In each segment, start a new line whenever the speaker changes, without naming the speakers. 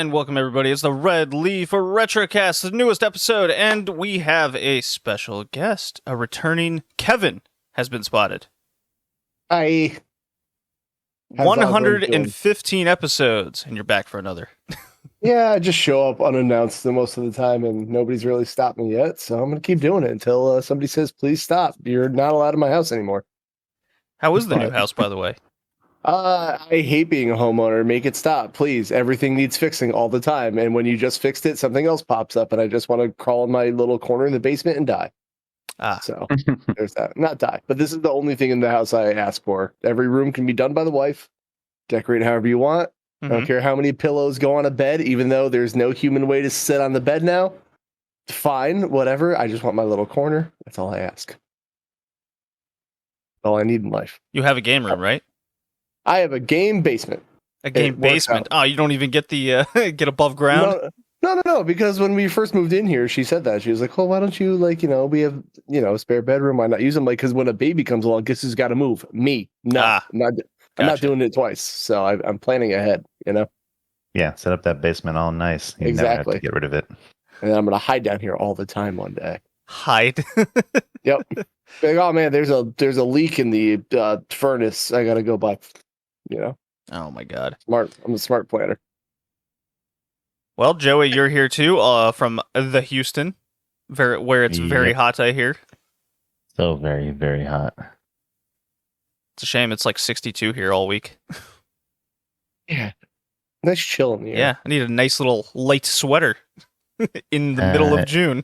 And welcome everybody, it's the Red Leaf Retrocast, the newest episode, and we have a special guest. A returning Kevin has been spotted.
How's
115 episodes, and you're back for another.
Yeah, I just show up unannounced most of the time, and nobody's really stopped me yet, so I'm going to keep doing it until somebody says, please stop. You're not allowed in my house anymore.
How is the new house, by the way?
I hate being a homeowner. Make it stop, please. Everything needs fixing all the time, and when you just fixed it, something else pops up, and I just want to crawl in my little corner in the basement and die. So there's that. Not die, but this is the only thing in the house I ask for. Every room can be done by the wife. Decorate however you want. I don't care how many pillows go on a bed, even though there's no human way to sit on the bed now. Fine, whatever. I just want my little corner. That's all I ask. All I need in life.
You have a game room, right?
I have a game basement.
A game basement? Oh, you don't even get the get above ground?
No. Because when we first moved in here, she said that. She was like, "Oh, why don't you we have a spare bedroom? Why not use them?" Like, because when a baby comes along, guess who's got to move? Me. No, I'm not doing it twice. So I'm planning ahead.
Yeah, set up that basement all nice. You
exactly.
Never have to get rid of it.
And I'm gonna hide down here all the time one day.
Hide.
Yep. Like, oh man, there's a leak in the furnace. I gotta go by.
Oh my god.
Smart. I'm a smart planner.
Well, Joey, you're here too, from the Houston, where it's very hot, I hear.
So very, very hot.
It's a shame it's like 62 here all week.
Yeah. Nice chill in the air.
Yeah, I need a nice little light sweater in the middle of June.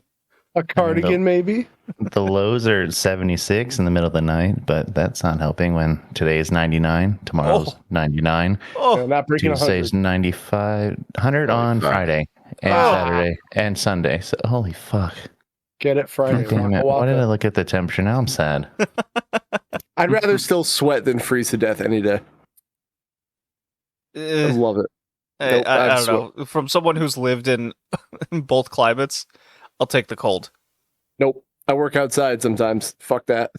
A cardigan, maybe?
The lows are 76 in the middle of the night, but that's not helping when today is 99, tomorrow's 99.
Oh, not breaking 100.
Tuesday's 95, 100 on Friday and Saturday and Sunday. So, holy fuck.
Get it Friday.
Oh, damn it. Why did I look at the temperature? Now I'm sad.
I'd rather still sweat than freeze to death any day. I love it.
I don't know. From someone who's lived in both climates, I'll take the cold.
Nope. I work outside sometimes. Fuck that.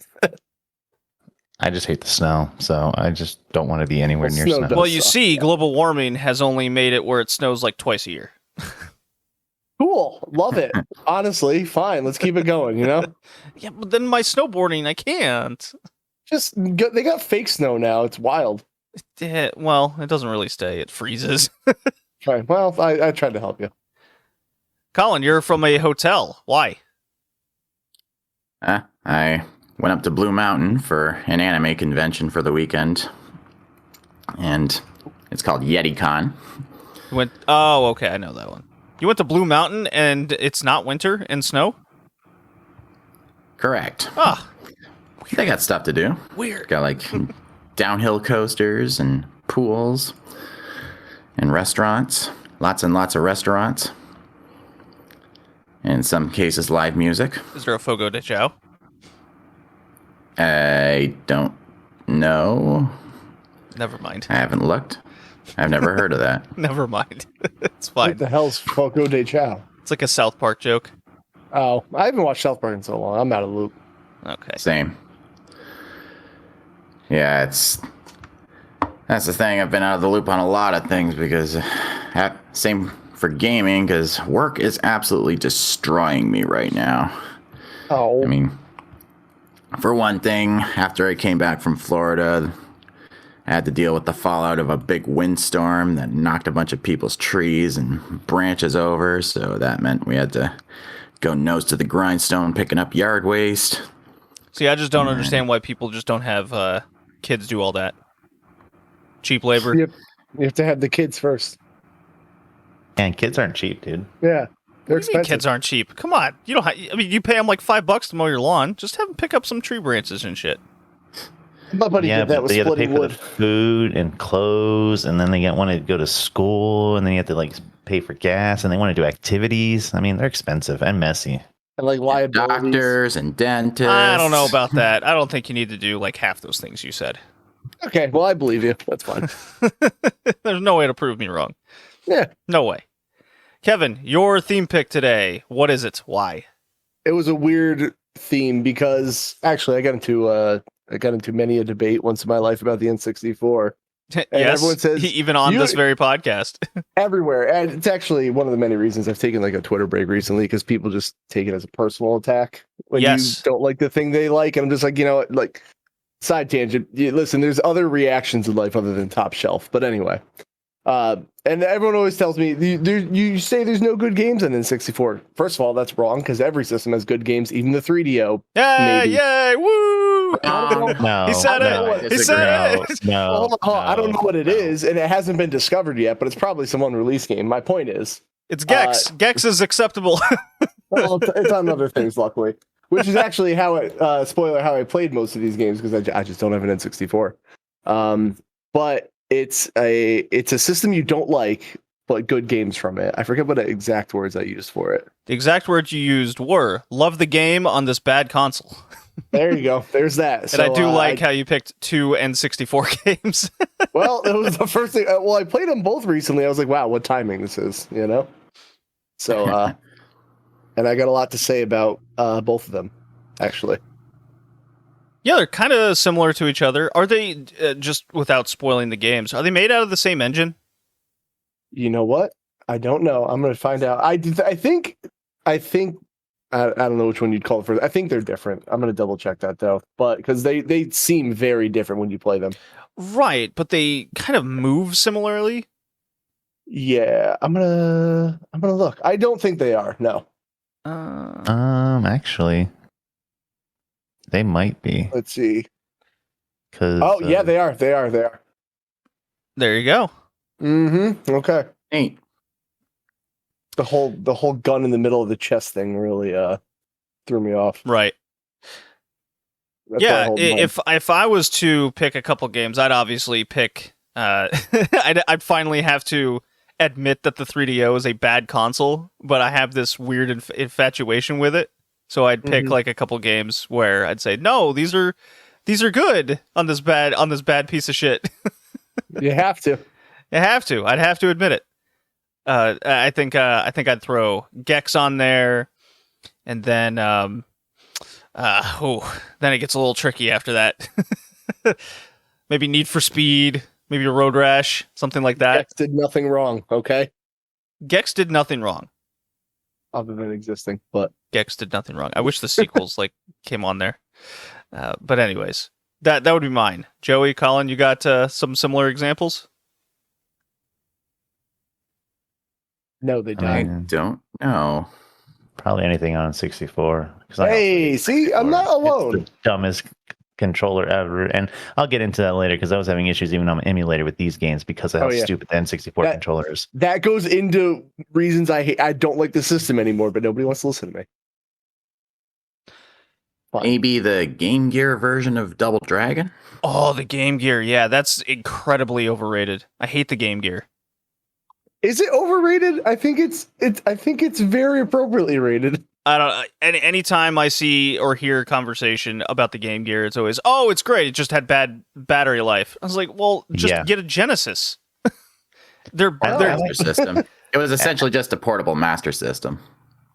I just hate the snow, so I just don't want to be anywhere near snow.
Well, you see, global warming has only made it where it snows like twice a year.
Cool. Love it. Honestly, fine. Let's keep it going, Yeah,
but then my snowboarding, I can't.
They got fake snow now. It's wild.
Well, it doesn't really stay. It freezes.
Fine. Well, I tried to help you.
Colin, you're from a hotel. Why?
I went up to Blue Mountain for an anime convention for the weekend, and it's called YetiCon.
Oh, okay, I know that one. You went to Blue Mountain, and it's not winter and snow?
Correct.
Ah.
They got stuff to do.
Weird.
Got like downhill coasters and pools and restaurants. Lots and lots of restaurants. In some cases, live music.
Is there a Fogo de Chao?
I don't know.
Never mind.
I haven't looked. I've never heard of that.
Never mind. It's fine.
What the hell's Fogo de Chao?
It's like a South Park joke.
Oh, I haven't watched South Park in so long. I'm out of the loop.
Okay.
Same. Yeah, that's the thing. I've been out of the loop on a lot of things because same for gaming, because work is absolutely destroying me right now.
Oh.
I mean, for one thing, after I came back from Florida, I had to deal with the fallout of a big windstorm that knocked a bunch of people's trees and branches over. So that meant we had to go nose to the grindstone picking up yard waste.
See, I just don't understand why people just don't have kids do all that. Cheap labor.
You have to have the kids first.
And kids aren't cheap, dude.
Yeah. They're expensive.
Kids aren't cheap. Come on. You don't. You pay them like $5 to mow your lawn. Just have them pick up some tree branches and shit.
My buddy did that with splitting wood.
For the food and clothes, and then they want to go to school, and then you have to pay for gas, and they want to do activities. I mean, they're expensive and messy.
And liabilities.
Doctors and dentists.
I don't know about that. I don't think you need to do half those things you said.
Okay, well, I believe you. That's fine.
There's no way to prove me wrong.
Yeah.
No way. Kevin, your theme pick today. What is it? Why?
It was a weird theme because actually I got into many a debate once in my life about the N64. And
yes,
everyone says
even on this very podcast.
everywhere. And it's actually one of the many reasons I've taken like a Twitter break recently, because people just take it as a personal attack when you don't like the thing they like. And I'm just like, like, side tangent. Listen, there's other reactions in life other than top shelf. But anyway, and everyone always tells me, you say there's no good games on N64. First of all, that's wrong, because every system has good games, even the 3DO.
Yay, woo!
No,
he said it. He said it.
No,
I don't know what it is, and it hasn't been discovered yet, but it's probably some unreleased game. My point is,
it's Gex. Gex is acceptable.
Well, it's on other things, luckily, which is actually how I played most of these games, because I just don't have an N64. But it's a system you don't like, but good games from it. I forget what the exact words I used for it.
The exact words you used were "love the game on this bad console."
There you go. There's that.
And
so,
I do like how you picked 2 N64 games.
Well, it was the first thing. Well, I played them both recently. I was like, wow, what timing this is, So, and I got a lot to say about both of them, actually.
Yeah, they're kind of similar to each other. Are they, just without spoiling the games, are they made out of the same engine?
You know what? I don't know. I'm going to find out. I think I don't know which one you'd call it first. I think they're different. I'm going to double check that though. But because they seem very different when you play them.
Right, but they kind of move similarly.
Yeah, I'm gonna look. I don't think they are. No.
Actually, they might be.
Let's see.
Because
yeah, they are. They are.
There you go.
Mm-hmm. Okay.
Hey.
The whole gun in the middle of the chest thing really threw me off.
Right.
That's
yeah, if I was to pick a couple games, I'd obviously pick. I'd finally have to admit that the 3DO is a bad console, but I have this weird infatuation with it. So I'd pick like a couple games where I'd say, no, these are good on this bad piece of shit.
You have to.
You have to. I'd have to admit it. I think I'd throw Gex on there, and then then it gets a little tricky after that. Maybe Need for Speed, maybe a Road Rash, something like that.
Gex did nothing wrong, okay?
Gex did nothing wrong.
Other than existing, but
Gex did nothing wrong. I wish the sequels came on there. But anyways, that would be mine. Joey, Colin, you got some similar examples?
No, they
I
don't.
don't know.
Probably anything on 64.
Hey, see, I'm not alone.
It's the dumbest controller ever, and I'll get into that later because I was having issues even on my emulator with these games because of how stupid the N64 controller is.
That goes into reasons I don't like the system anymore, but nobody wants to listen to me. Fine.
Maybe the Game Gear version of Double Dragon?
Oh, the Game Gear. Yeah, that's incredibly overrated. I hate the Game Gear.
Is it overrated? I think it's very appropriately rated.
I don't. Anytime I see or hear conversation about the Game Gear, it's always, "Oh, it's great. It just had bad battery life." I was like, "Well, just get a Genesis." they're
Master System. It was essentially just a portable Master System.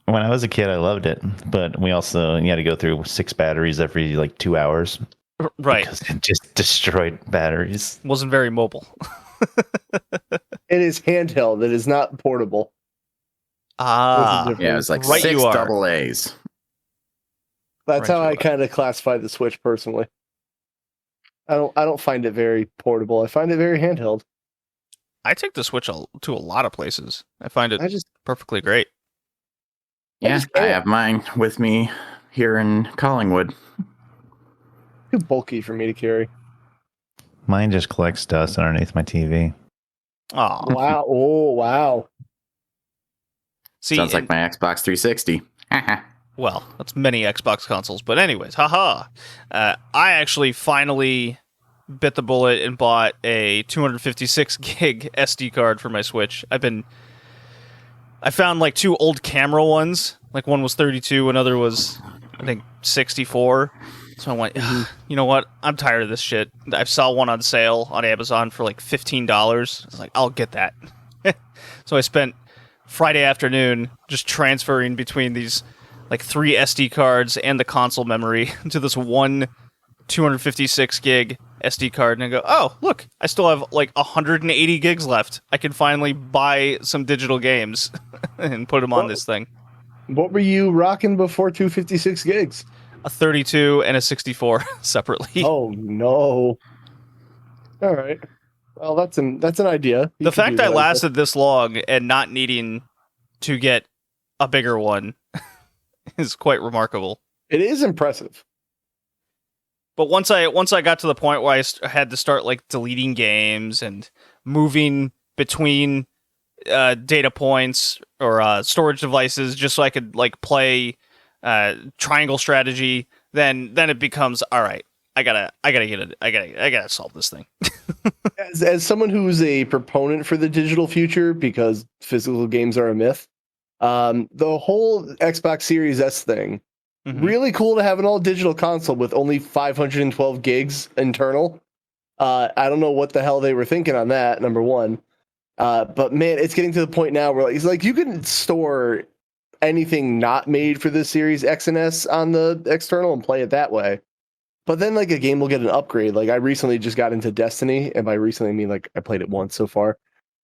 When I was a kid, I loved it, but we also had to go through 6 batteries every 2 hours.
Right,
because it just destroyed batteries.
Wasn't very mobile.
It is handheld. It is not portable.
Yeah,
it was like
right
6 double A's.
That's how I kind of classify the Switch personally. I don't find it very portable. I find it very handheld.
I take the Switch to a lot of places. I find it perfectly great.
Yeah, I have mine with me here in Collingwood.
Too bulky for me to carry.
Mine just collects dust underneath my TV.
Oh
wow! Oh wow!
See,
sounds like my Xbox 360.
Well, that's many Xbox consoles, but anyways, haha. I actually finally bit the bullet and bought a 256 gig SD card for my Switch. I found like 2 old camera ones. Like one was 32, another was I think 64. So I went, you know what? I'm tired of this shit. I saw one on sale on Amazon for like $15. I was like, I'll get that. So I spent Friday afternoon just transferring between these like 3 SD cards and the console memory to this one 256 gig SD card and I go, oh, look, I still have like 180 gigs left. I can finally buy some digital games and put them on this thing.
What were you rocking before 256 gigs?
A 32 and a 64 separately.
Oh, no. All right. Well, that's an idea.
The fact I lasted this long and not needing to get a bigger one is quite remarkable.
It is impressive.
But once I got to the point where I had to start like deleting games and moving between data points or storage devices just so I could like play triangle strategy, then it becomes all right. I gotta get it. I gotta solve this thing.
As someone who's a proponent for the digital future because physical games are a myth, the whole Xbox Series S thing, really cool to have an all digital console with only 512 gigs internal. I don't know what the hell they were thinking on that. Number one, but man, it's getting to the point now where it's like you can store anything not made for the Series X and S on the external and play it that way. But then like a game will get an upgrade. Like I recently just got into Destiny, and by recently I mean like I played it once so far.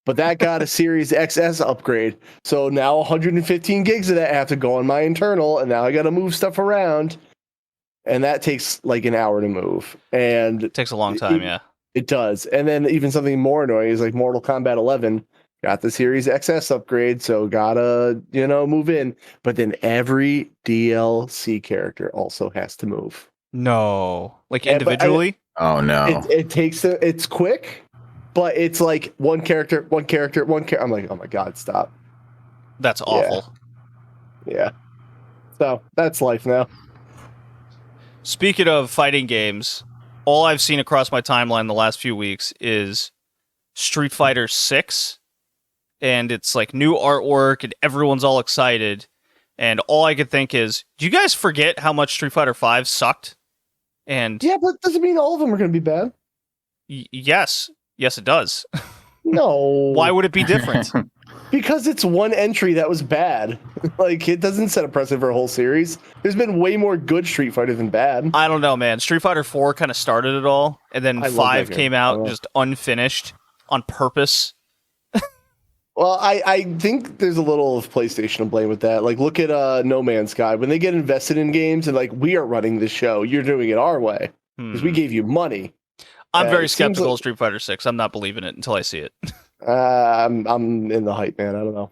But that got a Series XS upgrade. So now 115 gigs of that have to go on my internal, and now I got to move stuff around. And that takes like an hour to move. And
it takes a long time, yeah.
It does. And then even something more annoying is like Mortal Kombat 11 got the Series XS upgrade, so gotta, move in. But then every DLC character also has to move.
No. Like individually?
Oh no.
It takes it's quick, but it's like one character. I'm like, oh my god, stop.
That's awful.
Yeah. So that's life now.
Speaking of fighting games, all I've seen across my timeline the last few weeks is Street Fighter 6, and it's like new artwork, and everyone's all excited. And all I could think is, do you guys forget how much Street Fighter 5 sucked? And
yeah, but doesn't mean all of them are going to be bad.
Yes, it does.
No.
Why would it be different?
Because it's one entry that was bad. Like, it doesn't set a precedent for a whole series. There's been way more good Street Fighter than bad.
I don't know, man. Street Fighter 4 kind of started it all, and then 5 came out just unfinished on purpose.
Well, I think there's a little of PlayStation to blame with that. Like, look at No Man's Sky. When they get invested in games and, like, we are running the show, you're doing it our way. Because we gave you money.
I'm very skeptical of Street Fighter 6. I'm not believing it until I see it.
I'm in the hype, man. I don't know.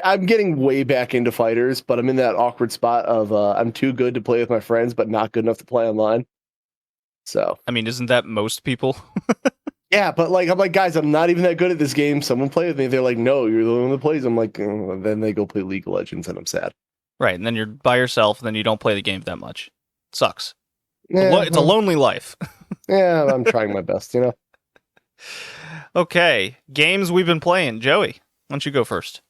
I'm getting way back into fighters, but I'm in that awkward spot of I'm too good to play with my friends, but not good enough to play online. So,
I mean, isn't that most people?
Yeah, but like I'm like, guys, I'm not even that good at this game. Someone play with me. They're like, no, you're the one that plays. I'm like, then they go play League of Legends, and I'm sad.
Right, and then you're by yourself, and then you don't play the game that much. It sucks.
Yeah,
it's a lonely life.
Yeah, I'm trying my best,
Okay, games we've been playing. Joey, why don't you go first?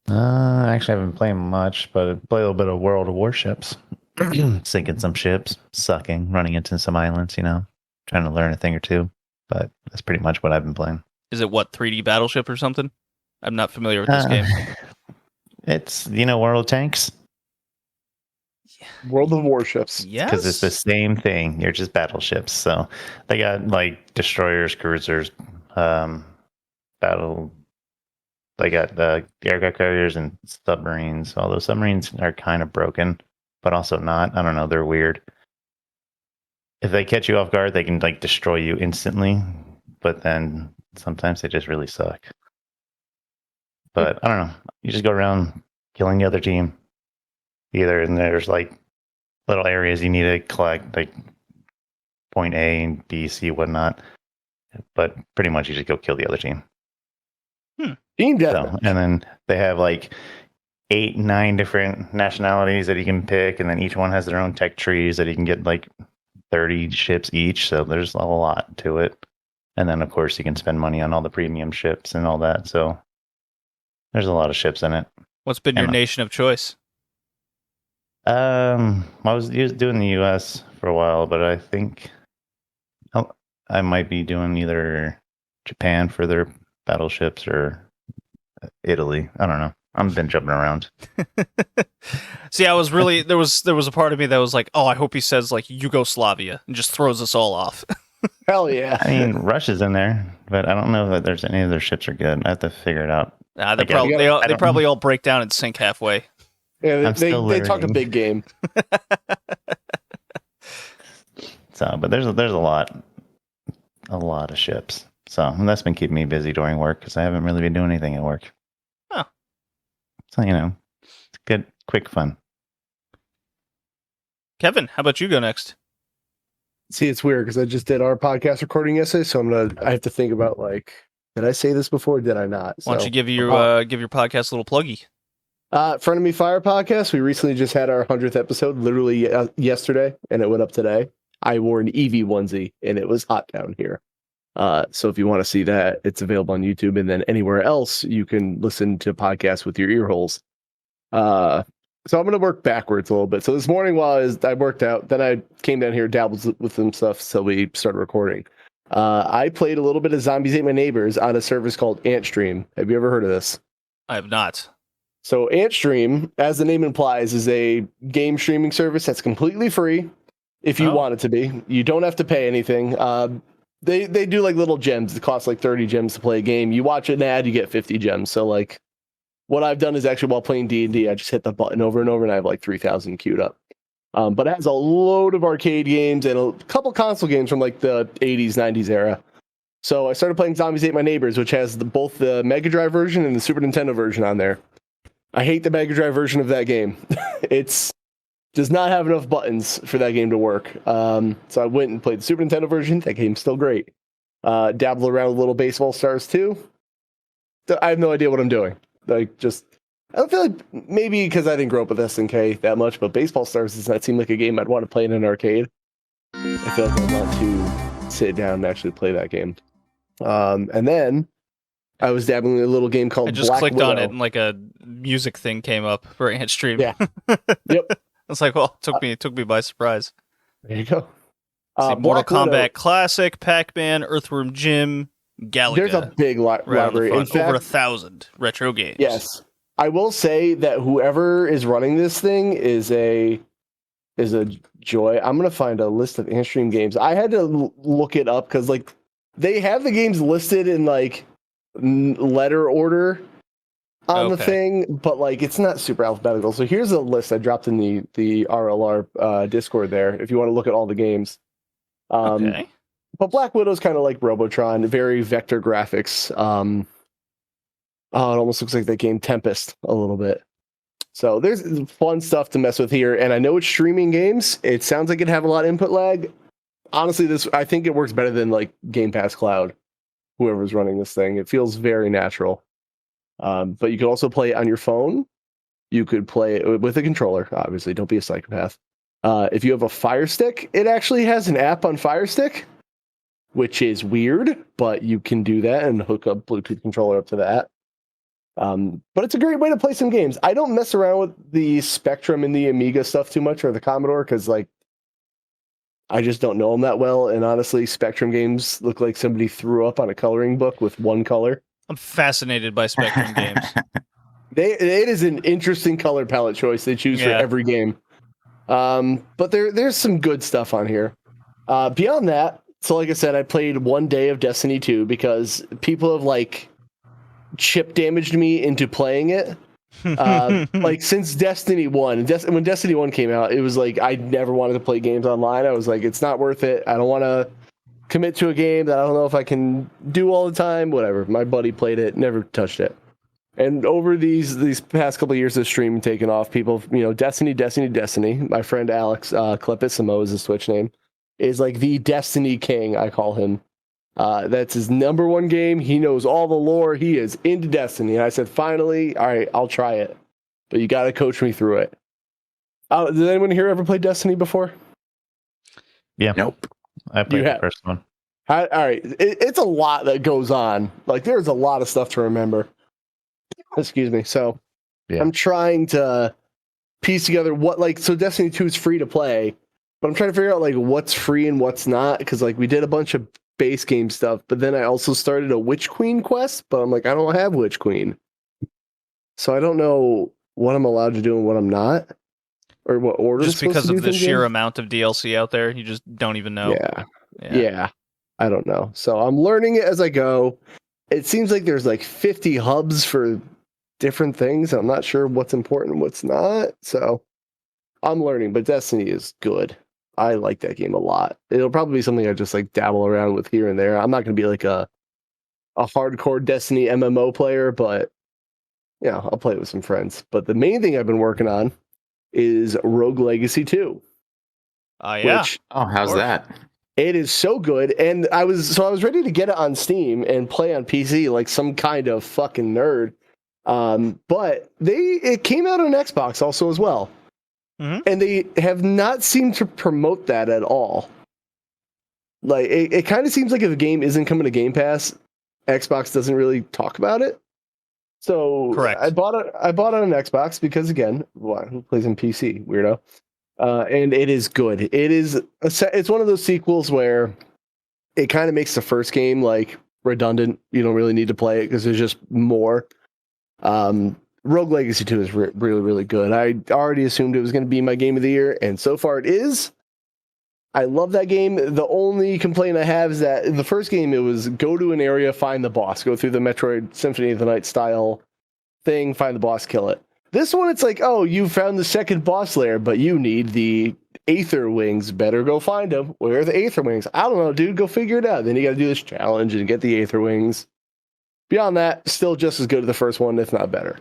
Actually, I haven't been playing much, but I play a little bit of World of Warships. Sinking some ships, sucking, running into some islands, trying to learn a thing or two. But that's pretty much what I've been playing.
Is it 3D Battleship or something? I'm not familiar with this game.
It's, World of Tanks?
World of Warships.
Yes.
Because it's the same thing. You're just battleships. So they got like destroyers, cruisers, battle. They got aircraft carriers and submarines. All those submarines are kind of broken, but also not. I don't know. They're weird. If they catch you off guard, they can like destroy you instantly. But then sometimes they just really suck. But I don't know. You just go around killing the other team. And there's like little areas you need to collect, like point A and B, C, whatnot. But pretty much you just go kill the other team.
Team deathmatch.
So, and then they have like 8, 9 different nationalities that you can pick, and then each one has their own tech trees that you can get like 30 ships each. So there's a lot to it. And then of course you can spend money on all the premium ships and all that. So there's a lot of ships in it.
What's been your nation of choice?
I was doing the U.S. for a while, but I think I might be doing either Japan for their battleships or Italy. I don't know. I'm been jumping around.
See, I was really there was a part of me that was like, oh, I hope he says like Yugoslavia and just throws us all off.
Hell yeah.
I mean, Rush is in there, but I don't know that there's any of their ships are good. I have to figure it out.
They probably all break down and sink halfway.
Yeah, they talk a big game.
So, but there's a lot of ships. So, and that's been keeping me busy during work because I haven't really been doing anything at work.
Oh.
So, it's good, quick fun.
Kevin, how about you go next?
See, it's weird because I just did our podcast recording yesterday, so I have to think about like, did I say this before? Did I not?
Why don't you give your podcast a little pluggy?
Front of Me Fire podcast. We recently just had our 100th episode, literally yesterday, and it went up today. I wore an Eevee onesie, and it was hot down here. So if you want to see that, it's available on YouTube, and then anywhere else you can listen to podcasts with your ear holes. So I'm going to work backwards a little bit. So this morning while I worked out, then I came down here, dabbled with some stuff, so we started recording. I played a little bit of Zombies Ate My Neighbors on a service called Antstream. Have you ever heard of this?
I have not.
So Antstream, as the name implies, is a game streaming service that's completely free if you want it to be. You don't have to pay anything. They do like little gems. It costs like 30 gems to play a game. You watch an ad, you get 50 gems. So like what I've done is actually while playing D&D, I just hit the button over and over and I have like 3,000 queued up. But it has a load of arcade games and a couple console games from like the 80s, 90s era. So I started playing Zombies Ate My Neighbors, which has both the Mega Drive version and the Super Nintendo version on there. I hate the Mega Drive version of that game. Does not have enough buttons for that game to work. So I went and played the Super Nintendo version. That game's still great. Dabble around with little Baseball Stars too. I have no idea what I'm doing. I don't feel like maybe because I didn't grow up with SNK that much, but Baseball Stars does not seem like a game I'd want to play in an arcade. I feel like I want to sit down and actually play that game. And then I was dabbling in a little game called
I just
Black
clicked
Widow.
on it and like a music thing came up for Antstream.
Yeah. Yep.
It's like, well, it took me by surprise.
There you go.
Mortal
Black
Kombat
Widow,
Classic, Pac-Man, Earthworm Jim, Galaga.
There's a big library. In fact,
over 1,000 retro games.
Yes. I will say that whoever is running this thing is a joy. I'm going to find a list of Antstream games. I had to look it up because like they have the games listed in like letter order on the thing, but like it's not super alphabetical. So here's a list I dropped in the RLR Discord there if you want to look at all the games.
Okay.
But Black Widow's kind of like Robotron, very vector graphics. It almost looks like that game Tempest a little bit. So there's fun stuff to mess with here, and I know it's streaming games. It sounds like it'd have a lot of input lag. Honestly, I think it works better than like Game Pass Cloud. Whoever's running this thing, it feels very natural. But you could also play it on your phone. You could play it with a controller. Obviously, don't be a psychopath. If you have a Fire Stick, it actually has an app on Fire Stick, which is weird, but you can do that and hook up Bluetooth controller up to that. But it's a great way to play some games. I don't mess around with the Spectrum and the Amiga stuff too much, or the Commodore, because like I just don't know them that well. And honestly, Spectrum games look like somebody threw up on a coloring book with one color.
I'm fascinated by Spectrum games.
It is an interesting color palette choice they choose for every game. But there's some good stuff on here. Beyond that, so like I said, I played one day of Destiny 2 because people have like chip damaged me into playing it. Like since Destiny 1, when Destiny 1 came out, it was like I never wanted to play games online. I was like, it's not worth it. I don't want to commit to a game that I don't know if I can do all the time. Whatever. My buddy played it, never touched it. And over these past couple of years of streaming taking off, people, Destiny. My friend Alex Klepissimo is his Twitch name, is like the Destiny king, I call him. That's his number one game. He knows all the lore. He is into Destiny. And I said, finally, all right, I'll try it. But you got to coach me through it. Did anyone here ever play Destiny before?
Yeah.
Nope.
I played the first one.
All right. It's a lot that goes on. Like, there's a lot of stuff to remember. Excuse me. So I'm trying to piece together so Destiny 2 is free to play, but I'm trying to figure out like what's free and what's not. Cause like we did a bunch of base game stuff, but then I also started a Witch Queen quest, but I'm like, I don't have Witch Queen. So I don't know what I'm allowed to do and what I'm not, or what order.
Just because of the sheer amount of DLC out there, you just don't even know.
Yeah. I don't know. So I'm learning it as I go. It seems like there's like 50 hubs for different things. I'm not sure what's important and what's not. So I'm learning, but Destiny is good. I like that game a lot. It'll probably be something I just like dabble around with here and there. I'm not going to be like a hardcore Destiny MMO player, but yeah, I'll play it with some friends. But the main thing I've been working on is Rogue Legacy 2.
Yeah.
How's that?
It is so good, and I was ready to get it on Steam and play on PC like some kind of fucking nerd. But it came out on Xbox also as well, and they have not seemed to promote that at all. Like it kind of seems like if a game isn't coming to Game Pass, Xbox doesn't really talk about it. So
correct.
I bought it on Xbox because again, who plays on PC? Weirdo. And it is good. It's one of those sequels where it kind of makes the first game like redundant. You don't really need to play it because there's just more. Rogue Legacy 2 is really, really good. I already assumed it was going to be my game of the year, and so far it is. I love that game. The only complaint I have is that in the first game, it was go to an area, find the boss, go through the Metroid Symphony of the Night style thing, find the boss, kill it. This one, it's like, oh, you found the second boss lair, but you need the Aether Wings. Better go find them. Where are the Aether Wings? I don't know, dude. Go figure it out. Then you got to do this challenge and get the Aether Wings. Beyond that, still just as good as the first one, if not better.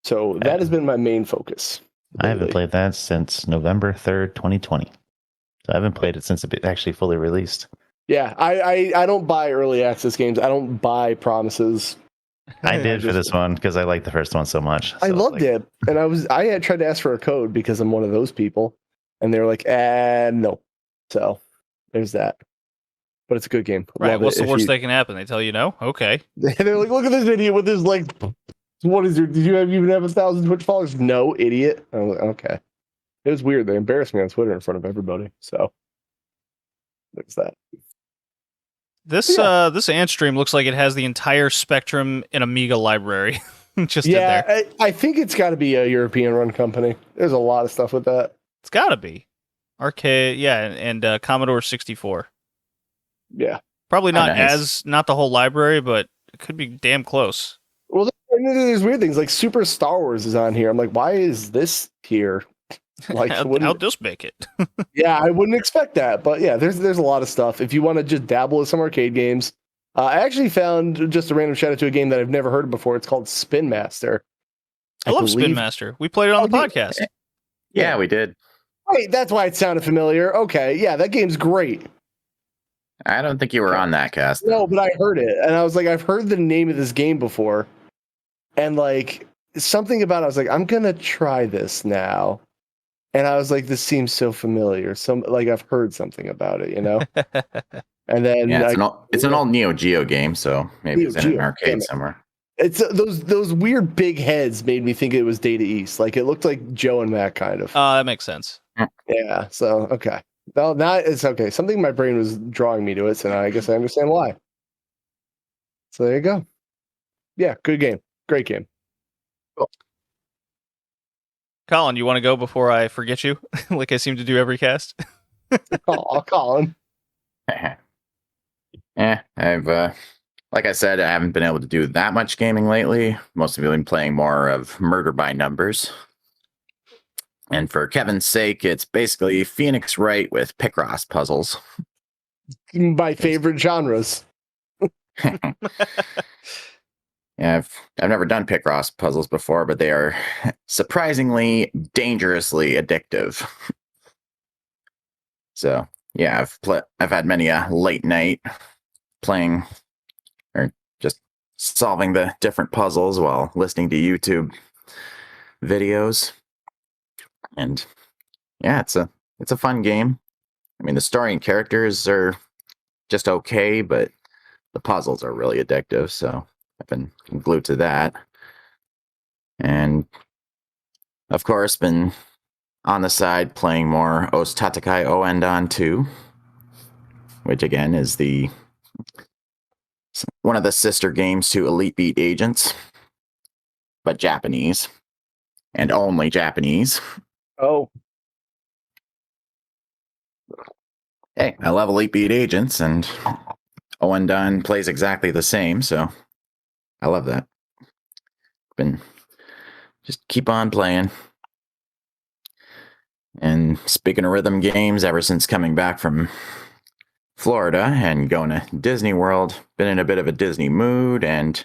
So that has been my main focus.
I haven't played that since November 3rd, 2020. So I haven't played it since it actually fully released.
Yeah, I don't buy early access games. I don't buy promises.
I did for this one because I liked the first one so much. So
I loved it, and I had tried to ask for a code because I'm one of those people, and they were like, no. So there's that. But it's a good game.
Right.
Love
What's
it.
the worst they can happen? They tell you no? Okay.
They're like, look at this idiot with his like, what is your? Did you even have 1,000 Twitch followers? No, idiot. I'm like, okay. It was weird. They embarrassed me on Twitter in front of everybody. So there's that.
This ant stream looks like it has the entire Spectrum and Amiga library just in there.
I think it's got to be a European run company. There's a lot of stuff with that.
It's got to be. Arcade, yeah, and Commodore 64.
Yeah.
Probably not not the whole library, but it could be damn close.
Well, there's weird things like Super Star Wars is on here. I'm like, why is this here? Like,
how'd this make it?
Yeah, I wouldn't expect that, but yeah, there's a lot of stuff. If you want to just dabble with some arcade games, I actually found just a random shout out to a game that I've never heard of before. It's called Spin Master.
I love Spin Master. We played it on the podcast.
Yeah, we did.
Wait, that's why it sounded familiar. Okay, yeah, that game's great.
I don't think you were on that cast.
No, but I heard it, and I was like, I've heard the name of this game before, and like something about it, I was like, I'm gonna try this now. And I was like, this seems so familiar. Like I've heard something about it, you know? And then
it's an old Neo Geo game, so maybe it's in an arcade somewhere.
It's those weird big heads made me think it was Data East. Like it looked like Joe and Matt kind of.
That makes sense.
Yeah, so okay. Well, now it's okay. Something in my brain was drawing me to it, so now I guess I understand why. So there you go. Yeah, good game. Great game. Cool.
Colin, you want to go before I forget you, like I seem to do every cast?
Oh, Colin.
Yeah, I've like I said, I haven't been able to do that much gaming lately. Mostly been playing more of Murder by Numbers. And for Kevin's sake, it's basically Phoenix Wright with Picross puzzles.
My favorite genres.
Yeah, I've never done Picross puzzles before, but they are surprisingly dangerously addictive. So yeah, I've had many a late night playing or just solving the different puzzles while listening to YouTube videos. And yeah, it's a fun game. I mean, the story and characters are just okay, but the puzzles are really addictive. So I've been glued to that. And of course, been on the side playing more Os Tatakai Oendan 2, which again is one of the sister games to Elite Beat Agents. but Japanese. And only Japanese.
Oh,
Hey, I level 8-beat agents, and Owen Dunn plays exactly the same, so I love that. Been just keep on playing. And speaking of rhythm games, ever since coming back from Florida and going to Disney World, been in a bit of a Disney mood and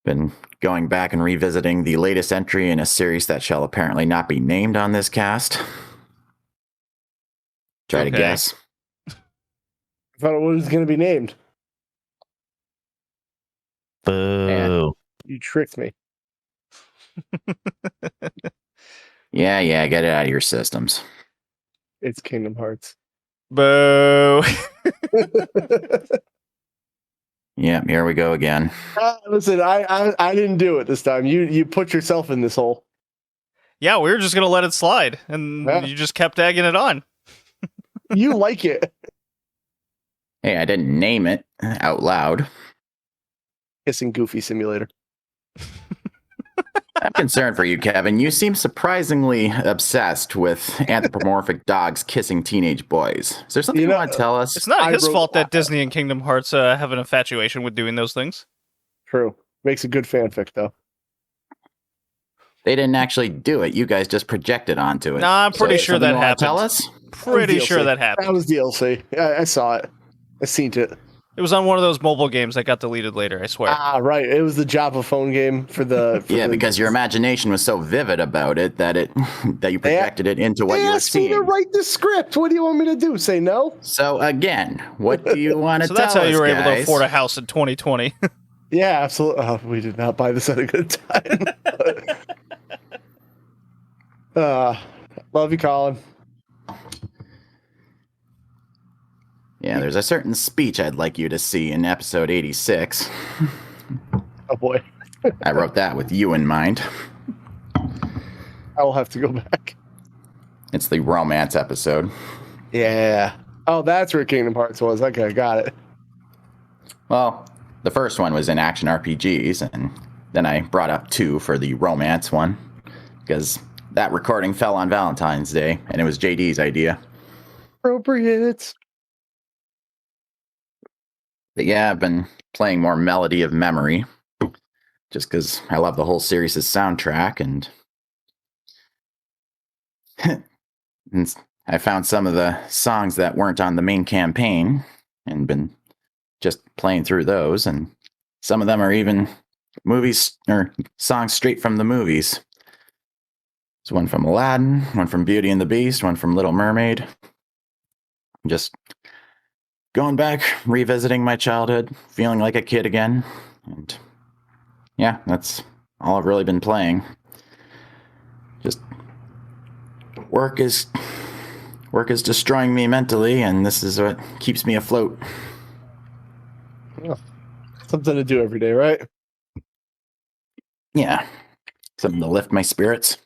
been going back and revisiting the latest entry in a series that shall apparently not be named on this cast. Try to guess.
I thought it was going to be named.
Boo.
You tricked me.
Yeah, get it out of your systems.
It's Kingdom Hearts.
Boo.
Yeah, here we go again.
Listen, I didn't do it this time. You put yourself in this hole.
Yeah, we were just going to let it slide, and you just kept egging it on.
You like it.
Hey, I didn't name it out loud.
Kissing Goofy Simulator.
I'm concerned for you, Kevin. You seem surprisingly obsessed with anthropomorphic dogs kissing teenage boys. Is there something you want to tell us?
It's not his fault that Disney and Kingdom Hearts have an infatuation with doing those things.
True. Makes a good fanfic, though.
They didn't actually do it. You guys just projected onto it.
Nah, I'm pretty sure that happened.
Tell us?
Pretty sure that happened.
That was DLC. I saw it. I seen it.
It was on one of those mobile games that got deleted later, I swear.
Ah, right. It was the Java phone game for the...
because your imagination was so vivid about it that you projected it into what you were seeing.
They asked me to write the script. What do you want me to do? Say no?
So again, what do you want to tell us,
So that's how you were able to
guys?
afford a house in 2020.
Yeah, absolutely. Oh, we did not buy this at a good time. Love you, Colin.
Yeah, there's a certain speech I'd like you to see in episode 86.
Oh, boy.
I wrote that with you in mind.
I will have to go back.
It's the romance episode.
Yeah. Oh, that's where Kingdom Hearts was. Okay, got it.
Well, the first one was in action RPGs, and then I brought up 2 for the romance one, because that recording fell on Valentine's Day, and it was JD's idea.
Appropriate.
But yeah, I've been playing more Melody of Memory, just because I love the whole series' soundtrack, and I found some of the songs that weren't on the main campaign, and been just playing through those, and some of them are even movies or songs straight from the movies. There's one from Aladdin, one from Beauty and the Beast, one from Little Mermaid. Just going back, revisiting my childhood, feeling like a kid again. And yeah, that's all I've really been playing. Just work is destroying me mentally, and this is what keeps me afloat.
Yeah. Something to do every day, right?
Yeah. Something to lift my spirits.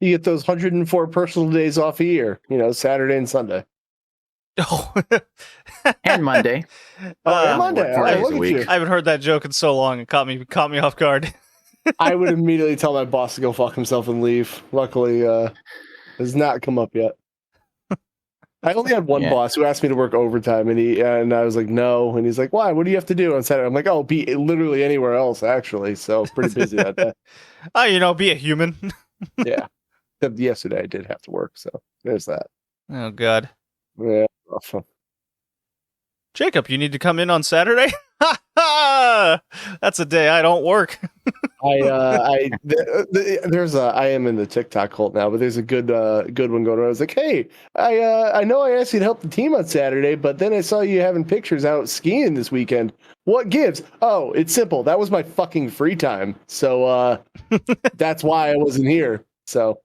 You get those 104 personal days off a year, Saturday and Sunday.
Oh.
And Monday.
And Monday.
Four days
Look
a
at
week.
you.
I haven't heard that joke in so long. It caught me off guard.
I would immediately tell my boss to go fuck himself and leave. Luckily, has not come up yet. I only had one boss who asked me to work overtime, and I was like, no. And he's like, why? What do you have to do on Saturday? I'm like, oh, be literally anywhere else, actually. So pretty busy that day.
Be a human.
Yeah. Except yesterday I did have to work, so there's that.
Oh, God.
Yeah. Rough.
Jacob, you need to come in on Saturday? That's a day I don't work.
I am in the TikTok cult now, but there's a good one going on. I was like, hey, I know I asked you to help the team on Saturday, but then I saw you having pictures out skiing this weekend. What gives? Oh, it's simple. That was my fucking free time. So that's why I wasn't here. So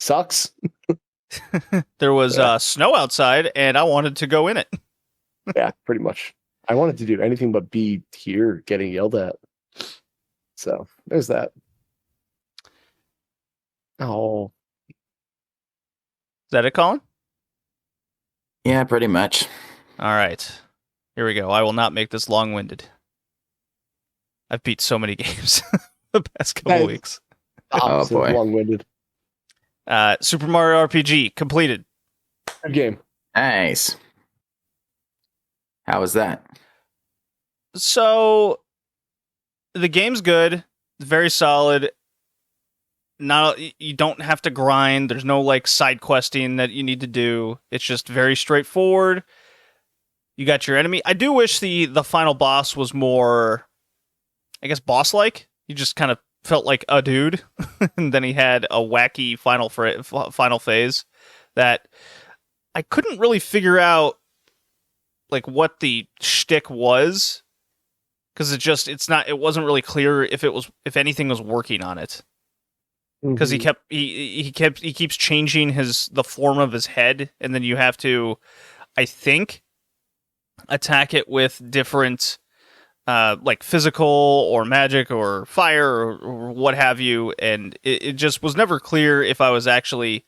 sucks.
There was snow outside, and I wanted to go in it.
Yeah, pretty much. I wanted to do anything but be here getting yelled at. So there's that. Oh.
Is that it, Colin?
Yeah, pretty much.
All right. Here we go. I will not make this long-winded. I've beat so many games. the past couple
Nice.
weeks.
Opposite of
boy.
long-winded.
Super Mario RPG completed.
Good game.
Nice. How was that?
So the game's good, very solid. Not you don't have to grind. There's no like side questing that you need to do. It's just very straightforward. You got your enemy. I do wish the final boss was more, I guess, boss-like. You just kind of felt like a dude, and then he had a wacky final phase that I couldn't really figure out like what the shtick was, because it wasn't really clear if anything was working on it, because he keeps changing the form of his head, and then you have to, I think, attack it with different like physical or magic or fire or what have you, and it just was never clear if I was actually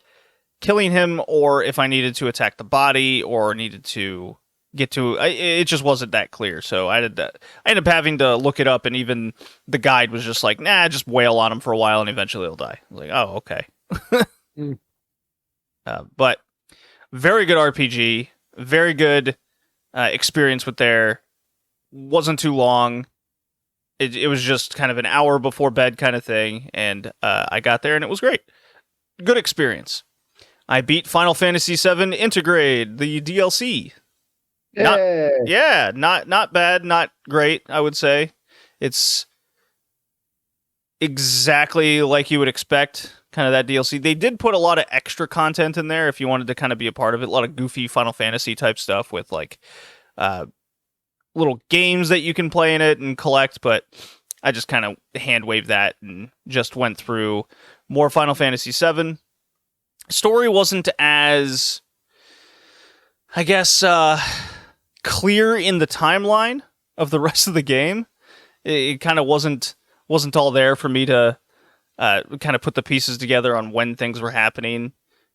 killing him or if I needed to attack the body or needed to get to it. Just wasn't that clear, so I ended up having to look it up, and even the guide was just like, nah, just wail on him for a while and eventually he'll die. I was like, oh, okay. But very good RPG, very good experience with there. Wasn't too long. It was just kind of an hour before bed kind of thing, and I got there and it was great. Good experience. I beat Final Fantasy VII Intergrade, the DLC. Not bad, not great, I would say. It's exactly like you would expect, kind of that DLC. They did put a lot of extra content in there if you wanted to kind of be a part of it. A lot of goofy Final Fantasy type stuff with like little games that you can play in it and collect, but I just kind of hand waved that and just went through more Final Fantasy VII. Story wasn't as, I guess, clear in the timeline of the rest of the game. It kind of wasn't all there for me to kind of put the pieces together on when things were happening,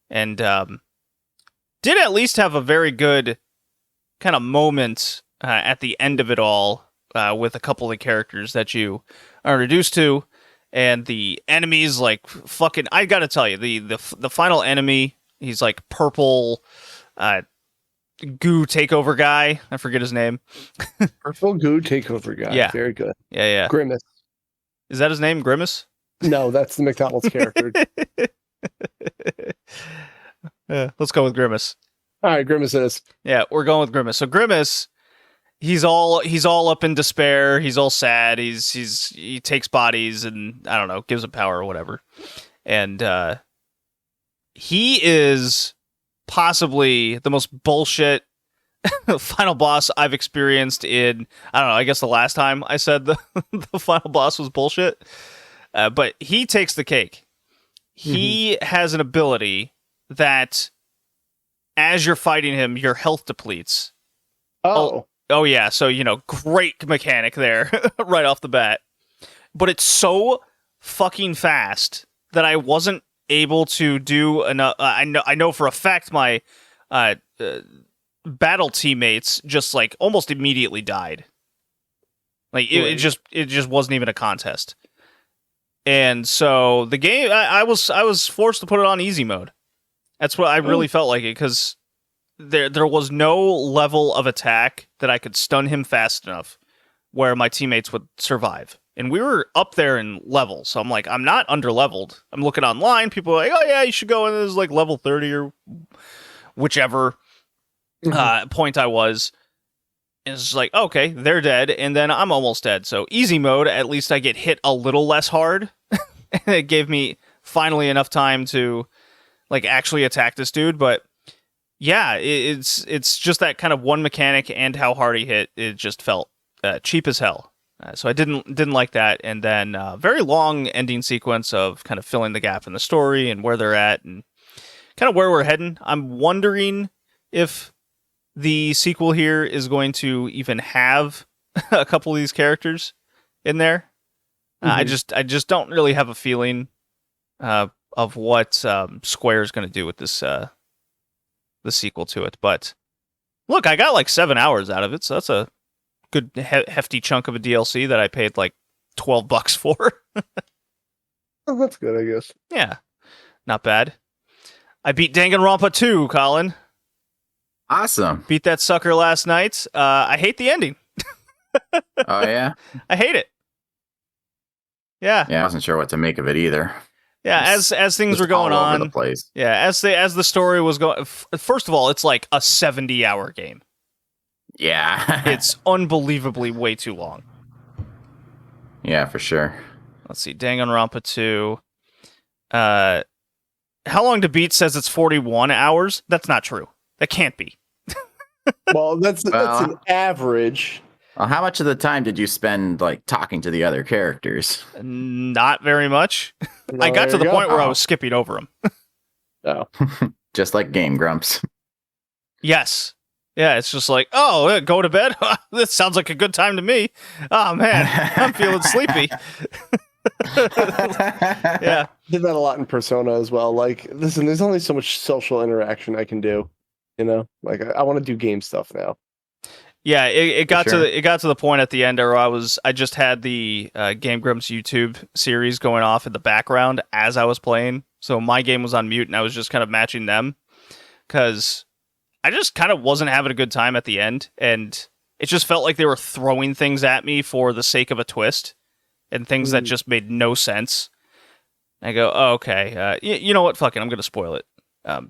and did at least have a very good kind of moment at the end of it all, with a couple of characters that you are introduced to, and the enemies, like, fucking, I gotta tell you, the final enemy, he's like purple goo takeover guy. I forget his name.
Purple goo takeover guy.
Yeah.
Very good.
Yeah.
Grimace.
Is that his name, Grimace?
No, that's the McDonald's character.
Yeah, let's go with Grimace.
All right, Grimace is.
Yeah, we're going with Grimace. So Grimace, he's all up in despair. He's all sad. He takes bodies and, I don't know, gives them power or whatever. And he is possibly the most bullshit final boss I've experienced in, I don't know, I guess the last time I said the final boss was bullshit. But he takes the cake. He has an ability that as you're fighting him, your health depletes. Oh yeah, so, great mechanic there right off the bat. But it's so fucking fast that I wasn't able to do enough. I know for a fact my battle teammates just like almost immediately died. Like it just wasn't even a contest. And so the game, I was forced to put it on easy mode. That's what I really felt like it, because there was no level of attack that I could stun him fast enough where my teammates would survive. And we were up there in level, so I'm like, I'm not under-leveled. I'm looking online, people are like, oh yeah, you should go in this like level 30 or whichever point I was. And it's just like, okay, they're dead, and then I'm almost dead. So easy mode, at least I get hit a little less hard. And it gave me finally enough time to like actually attack this dude. But yeah, it's just that kind of one mechanic and how hard he hit. It just felt cheap as hell. So I didn't like that. And then very long ending sequence of kind of filling the gap in the story and where they're at and kind of where we're heading. I'm wondering if the sequel here is going to even have a couple of these characters in there. I just don't really have a feeling of what Square is going to do with this the sequel to it. But look, I got like 7 hours out of it, so that's a good hefty chunk of a DLC that I paid like $12 for.
Oh, that's good, I guess.
Yeah, not bad. I beat Dangonronpa 2, Colin.
Awesome.
Beat that sucker last night. I hate the ending.
Oh, yeah?
I hate it. Yeah.
Yeah, I wasn't sure what to make of it either.
Yeah, as things were going
all over
on.
the place.
Yeah, as the story was going. First of all, it's like a 70-hour game.
Yeah.
It's unbelievably way too long.
Yeah, for sure.
Let's see, Danganronpa 2. How long to beat says it's 41 hours? That's not true. That can't be.
Well, that's an average.
Well, how much of the time did you spend like talking to the other characters?
Not very much.
No,
I got to
there
the
you
point
go.
where I was skipping over them.
Oh.
Just like Game Grumps.
Yes. Yeah, it's just like, oh, go to bed? This sounds like a good time to me. Oh, man, I'm feeling sleepy. Yeah.
Did that a lot in Persona as well. Like, listen, there's only so much social interaction I can do. You know, like I want to do game stuff now.
Yeah, it got
Sure.
to the point at the end where I just had the Game Grumps YouTube series going off in the background as I was playing. So my game was on mute and I was just kind of matching them because I just kind of wasn't having a good time at the end, and it just felt like they were throwing things at me for the sake of a twist and things that just made no sense. I go, oh, okay, you know what? Fuck it, I'm gonna spoil it.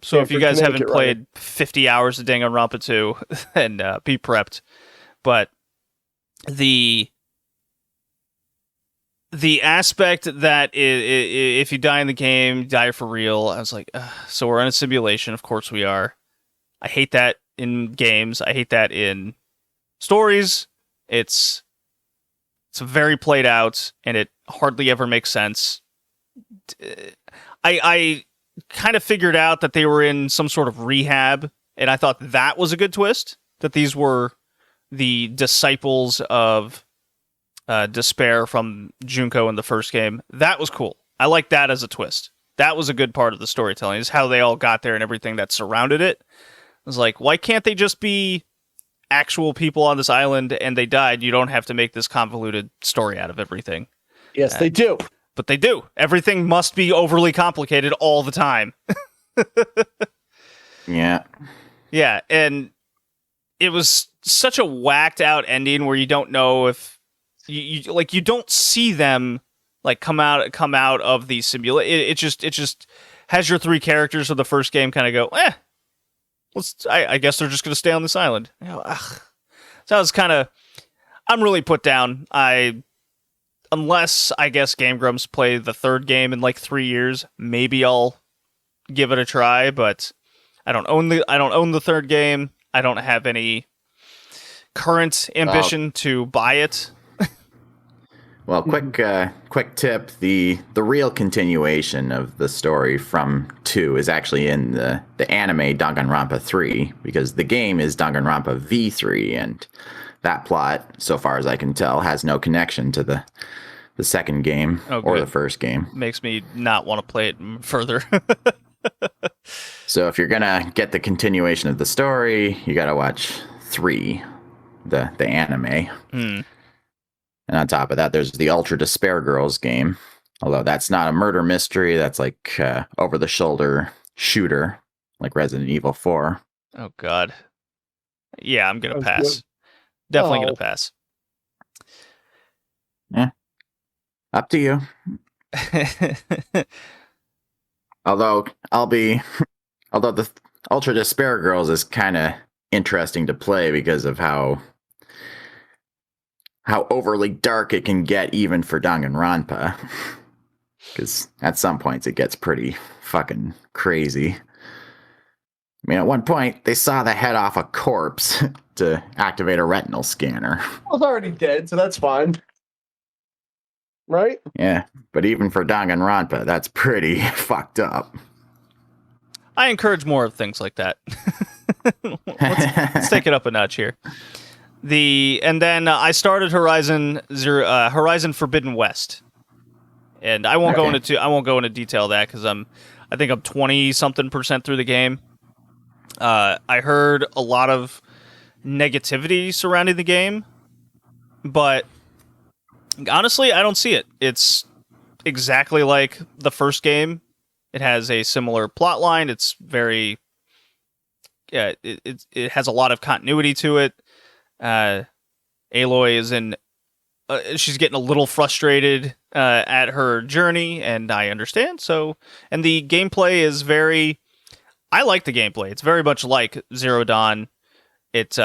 So
Yeah,
if you
for
guys haven't
Connecticut,
played 50 hours of Danganronpa 2, then be prepped. But the aspect that if you die in the game, die for real, I was like, so we're in a simulation. Of course we are. I hate that in games. I hate that in stories. It's very played out, and it hardly ever makes sense. I kind of figured out that they were in some sort of rehab, and I thought that was a good twist, that these were the disciples of despair from Junko in the first game. That was cool. I like that as a twist. That was a good part of the storytelling, is how they all got there and everything that surrounded it. I was like, why can't they just be actual people on this island and they died? You don't have to make this convoluted story out of everything.
Yes, they do.
But they do. Everything must be overly complicated all the time.
Yeah.
Yeah, and it was such a whacked out ending where you don't know if you don't see them like come out of the simulation. It just has your three characters from the first game kind of go, I guess they're just going to stay on this island. You know, so I was kind of, I'm really put down. Unless I guess Game Grumps play the third game in like 3 years, maybe I'll give it a try. But I don't own the third game. I don't have any current ambition to buy it.
Well, quick tip: the real continuation of the story from 2 is actually in the anime Danganronpa 3, because the game is Danganronpa V3, and that plot, so far as I can tell, has no connection to the second game or the first game.
Makes me not want to play it further.
So if you're gonna get the continuation of the story, you gotta watch 3, the anime. And on top of that, there's the Ultra Despair Girls game. Although that's not a murder mystery, that's like over-the-shoulder shooter, like Resident Evil 4.
Oh, God. Yeah, I'm going to pass.
Good.
Definitely going to pass.
Yeah. Up to you. Although the Ultra Despair Girls is kind of interesting to play because of how overly dark it can get even for Danganronpa. Because at some points it gets pretty fucking crazy. I mean, at one point, they saw the head off a corpse to activate a retinal scanner.
I was already dead, so that's fine. Right?
Yeah, but even for Danganronpa, that's pretty fucked up.
I encourage more of things like that. Let's take it up a notch here. And then I started Horizon Forbidden West, and I won't go into detail of that because I think I'm 20-something% through the game. I heard a lot of negativity surrounding the game, but Honestly, I don't see it. It's exactly like the first game. It has a similar plot line. It's very... Yeah, it has a lot of continuity to it. Aloy is in... she's getting a little frustrated at her journey, and I understand. So, and the gameplay is very... I like the gameplay. It's very much like Zero Dawn. It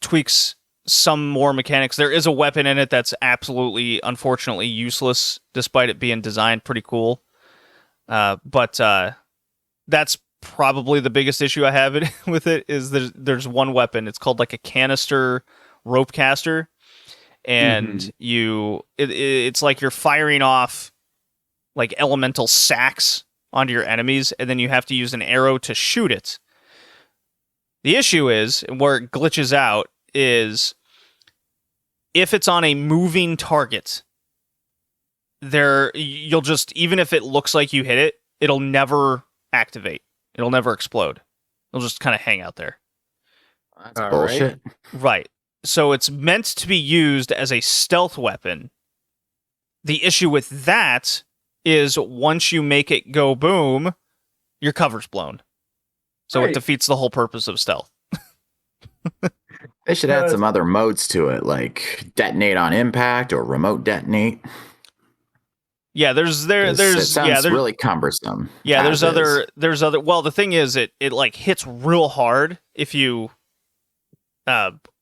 tweaks some more mechanics. There is a weapon in it that's absolutely, unfortunately, useless, despite it being designed pretty cool. But that's probably the biggest issue I have with it, is there's one weapon. It's called like a canister rope caster. And it's like you're firing off like elemental sacks onto your enemies, and then you have to use an arrow to shoot it. The issue is, and where it glitches out, is if it's on a moving target, you'll just, even if it looks like you hit it, it'll never activate. It'll never explode. It'll just kind of hang out there.
That's bullshit.
Right. So it's meant to be used as a stealth weapon. The issue with that is once you make it go boom, your cover's blown. So it defeats the whole purpose of stealth.
They should add some other modes to it, like detonate on impact or remote detonate.
Yeah, there's
really cumbersome.
Yeah, there's other. Well, the thing is, it like hits real hard if you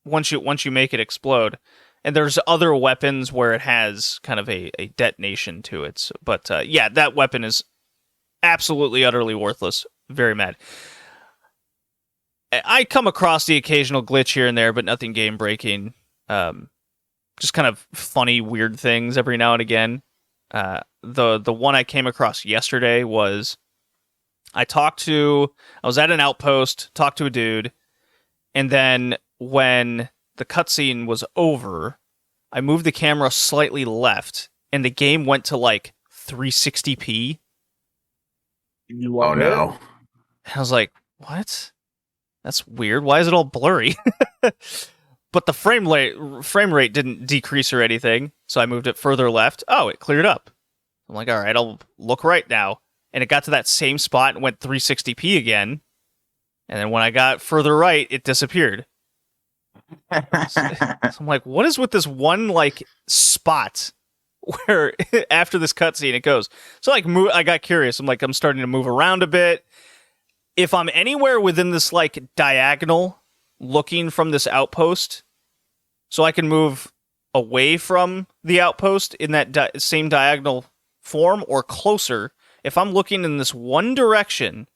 once you make it explode. And there's other weapons where it has kind of a detonation to it. So, but yeah, that weapon is absolutely, utterly worthless. Very mad. I come across the occasional glitch here and there, but nothing game breaking. Just kind of funny, weird things every now and again. The one I came across yesterday was I was at an outpost, talked to a dude, and then when the cutscene was over, I moved the camera slightly left, and the game went to like 360p.
Oh no.
I was like, what? That's weird. Why is it all blurry? But the frame rate didn't decrease or anything, so I moved it further left. Oh, it cleared up. I'm like, all right, I'll look right now. And it got to that same spot and went 360p again. And then when I got further right, it disappeared. So I'm like, what is with this one like spot where after this cutscene it goes? So like, I got curious. I'm starting to move around a bit. If I'm anywhere within this like diagonal looking from this outpost, so I can move away from the outpost in that same diagonal form or closer, if I'm looking in this one direction,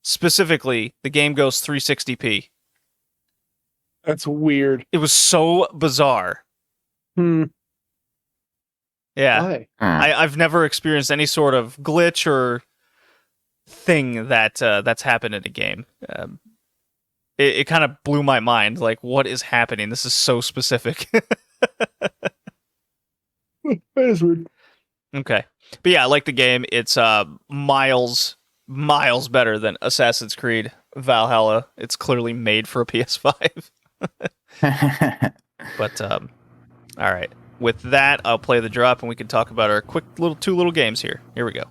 specifically, the game goes 360p.
That's weird.
It was so bizarre. Yeah.
Why?
I've never experienced any sort of glitch or thing that's happened in a game. It kind of blew my mind. Like, what is happening? This is so specific.
That is weird.
Okay. But yeah, I like the game. It's miles better than Assassin's Creed Valhalla. It's clearly made for a PS5. But all right. With that, I'll play the drop and we can talk about our quick two little games here. Here we go.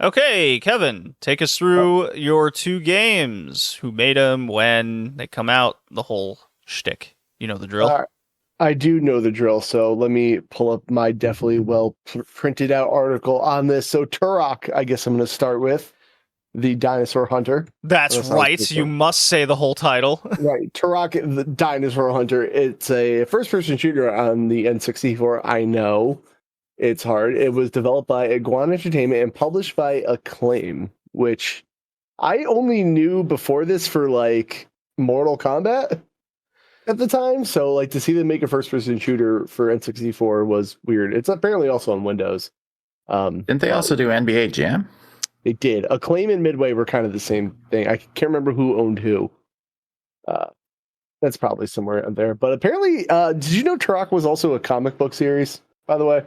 Okay, Kevin, take us through your two games. Who made them, when they come out, the whole shtick. You know the drill.
I do know the drill, so let me pull up my definitely well printed out article on this. So Turok, I guess I'm going to start with the Dinosaur Hunter.
That's right. You must say the whole title.
Right, Turok, the Dinosaur Hunter. It's a first-person shooter on the N64. I know. It's hard. It was developed by Iguana Entertainment and published by Acclaim, which I only knew before this for like Mortal Kombat at the time. So like to see them make a first-person shooter for N64 was weird. It's apparently also on Windows.
Didn't they also do NBA Jam?
They did. Acclaim and Midway were kind of the same thing. I can't remember who owned who. That's probably somewhere out there. But apparently, did you know Turok was also a comic book series, by the way?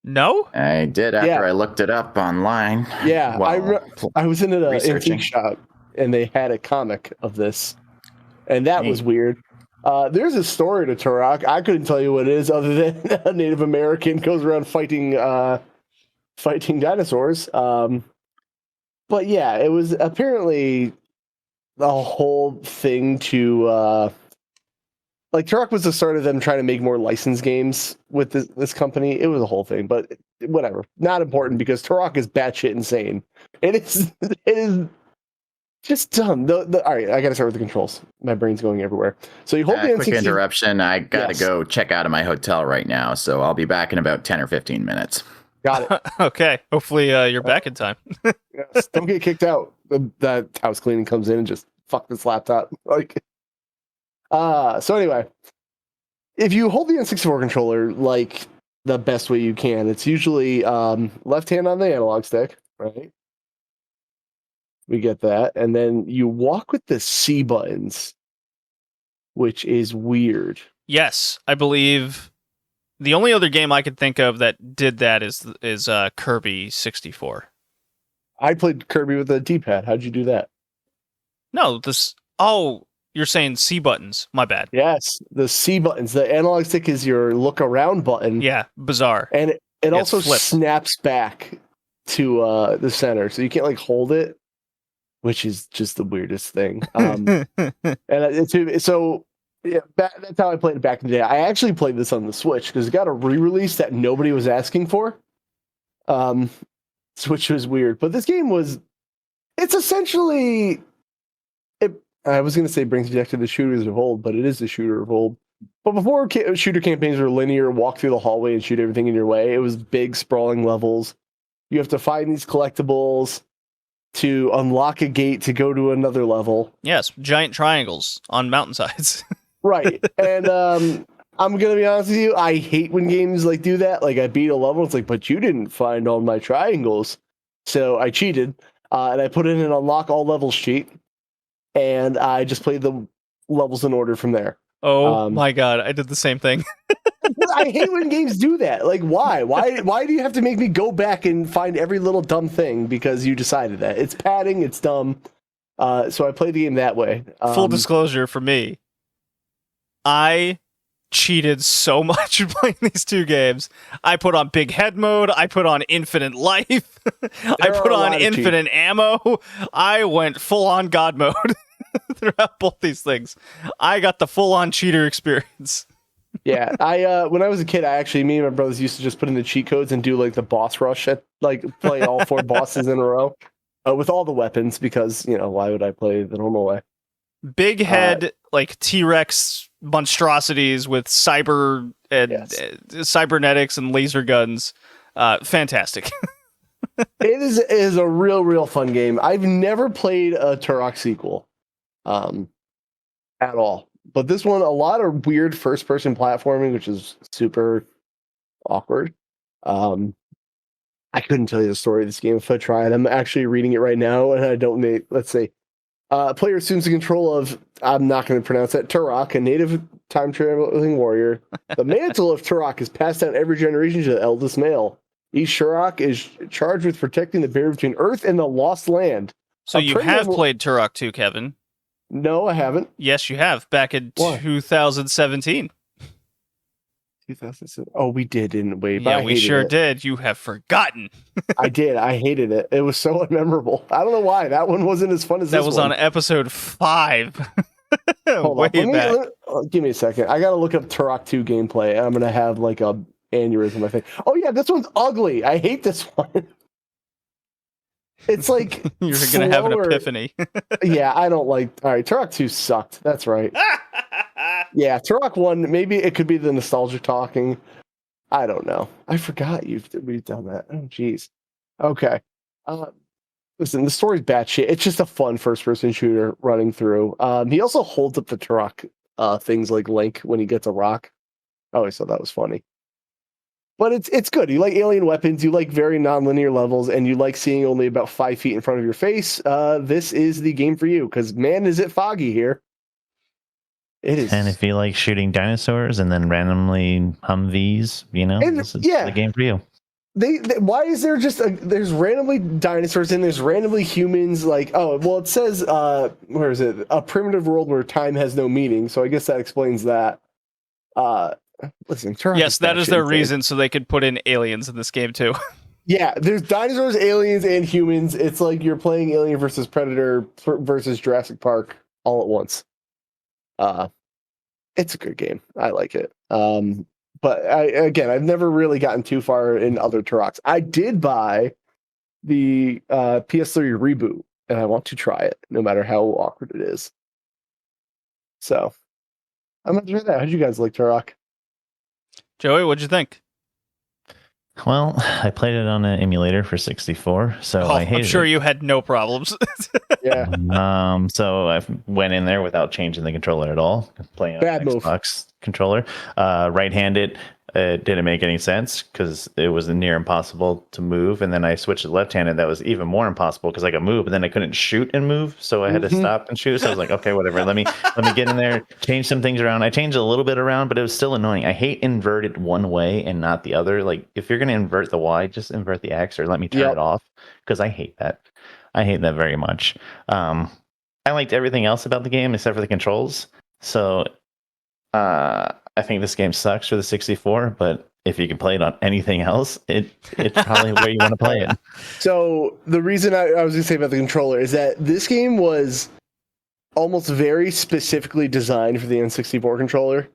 No?
I did after I looked it up online.
Yeah, I was in an antique shop and they had a comic of this, and that was weird. There's a story to Turok. I couldn't tell you what it is other than a Native American goes around fighting dinosaurs. But yeah, it was apparently the whole thing to like Turok was the start of them trying to make more licensed games with this company. It was a whole thing, but whatever. Not important because Turok is batshit insane. It is just dumb. All right, I got to start with the controls. My brain's going everywhere. So you hold the N64.
Quick interruption. I got to go check out of my hotel right now, so I'll be back in about 10 or 15 minutes.
Got it.
Okay. Hopefully you're back in time.
Yes, don't get kicked out. The house cleaning comes in and just fuck this laptop. Like, so anyway, if you hold the N64 controller like the best way you can, it's usually left hand on the analog stick, right? We get that, and then you walk with the C buttons, which is weird.
Yes, I believe the only other game I could think of that did that is Kirby 64.
I played Kirby with a D-pad. How'd you do that?
No, oh, you're saying C buttons. My bad.
Yes, the C buttons. The analog stick is your look around button.
Yeah, bizarre.
And it also snaps back to the center, so you can't like hold it, which is just the weirdest thing. So yeah, that's how I played it back in the day. I actually played this on the Switch because it got a re-release that nobody was asking for. Which was weird, but this game it's essentially, I was going to say brings you back to the shooters of old, but it is the shooter of old. But before shooter campaigns were linear, walk through the hallway and shoot everything in your way, it was big sprawling levels. You have to find these collectibles to unlock a gate to go to another level.
Yes, giant triangles on mountainsides.
Right. And I'm going to be honest with you, I hate when games like do that. Like I beat a level, it's like, but you didn't find all my triangles. So I cheated, and I put in an unlock all levels cheat, and I just played the levels in order from there.
Oh my god, I did the same thing.
I hate when games do that. Like, why? Why do you have to make me go back and find every little dumb thing because you decided that? It's padding, it's dumb. So I played the game that way.
Full disclosure for me, I cheated so much playing these two games. I put on big head mode, I put on infinite life, I put on infinite ammo, I went full on god mode throughout both these things. I got the full on cheater experience.
Yeah, I when I was a kid, me and my brothers used to just put in the cheat codes and do like the boss rush like play all 4 bosses in a row with all the weapons because, why would I play the normal way?
Big head, like T-Rex monstrosities with cyber and cybernetics and laser guns. Fantastic.
It is a real fun game. I've never played a Turok sequel at all. But this one, a lot of weird first-person platforming, which is super awkward. I couldn't tell you the story of this game if I tried. I'm actually reading it right now, and I don't need, let's see. Player assumes the control of, I'm not going to pronounce that, Turok, a native time-traveling warrior. The mantle of Turok is passed down every generation to the eldest male. Each Turok is charged with protecting the barrier between Earth and the Lost Land.
So you have played Turok 2, Kevin?
No, I haven't.
Yes, you have. Back in 2017.
2007. Oh, we did, didn't we?
Yeah, we sure did. You have forgotten.
I did. I hated it. It was so unmemorable. I don't know why. That one wasn't as fun as this one.
That was on episode 5.
Way back. Give me a second. I got to look up Turok 2 gameplay. I'm going to have like a aneurysm, I think. Oh, yeah, this one's ugly. I hate this one. It's like
you're going to have an epiphany.
Yeah, I don't like. All right, Turok 2 sucked. That's right. Yeah, Turok 1, maybe it could be the nostalgia talking. I don't know. I forgot we've done that. Oh, jeez. Okay. Listen, the story's batshit. It's just a fun first-person shooter running through. He also holds up the Turok things like Link when he gets a rock. Oh, so that was funny. But it's good. You like alien weapons, you like very non-linear levels, and you like seeing only about 5 feet in front of your face. This is the game for you, because man, is it foggy here. It is.
And if you like shooting dinosaurs and then randomly Humvees, this is the game for you.
why is there just there's randomly dinosaurs and there's randomly humans? Like, oh, well, it says where is it? A primitive world where time has no meaning. So I guess that explains that. Listen, Turok
yes, that is their
insane.
reason, so they could put in aliens in this game too.
Yeah, there's dinosaurs, aliens, and humans. It's like you're playing Alien versus Predator versus Jurassic Park all at once. It's a good game. I like it. But I've never really gotten too far in other Turoks. I did buy the PS3 reboot, and I want to try it, no matter how awkward it is. So, I'm not sure that. How'd you guys like Turok?
Joey, what'd you think?
Well, I played it on an emulator for 64, so I hated
I'm sure
it.
you had no problems.
Yeah.
So I went in there without changing the controller at all, playing on
Bad
an
move.
Xbox controller. Right-handed, it didn't make any sense because it was near impossible to move. And then I switched to left-handed. That was even more impossible because I could move, but then I couldn't shoot and move. So I had to stop and shoot. So I was like, okay, whatever. Let me get in there, change some things around. I changed a little bit around, but it was still annoying. I hate inverted one way and not the other. Like if you're going to invert the Y, just invert the X or let me turn it off because I hate that. I hate that very much. I liked everything else about the game except for the controls. So I think this game sucks for the 64, but if you can play it on anything else, it's probably where you want to play it.
So the reason I was going to say about the controller is that this game was almost very specifically designed for the N64 controller.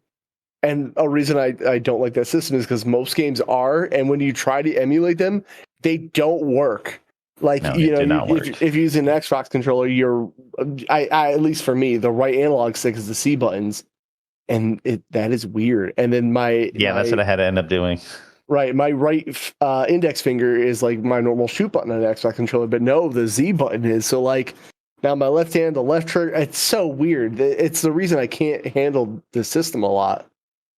And a reason I don't like that system is because most games are, and when you try to emulate them, they don't work. Like,
No,
if you use an Xbox controller, at least for me, the right analog stick is the C buttons. And that is weird. And then
that's what I had to end up doing.
Right, my right index finger is like my normal shoot button on an Xbox controller, but no, the Z button is. So like now my left hand, the left trigger, it's so weird. It's the reason I can't handle the system a lot.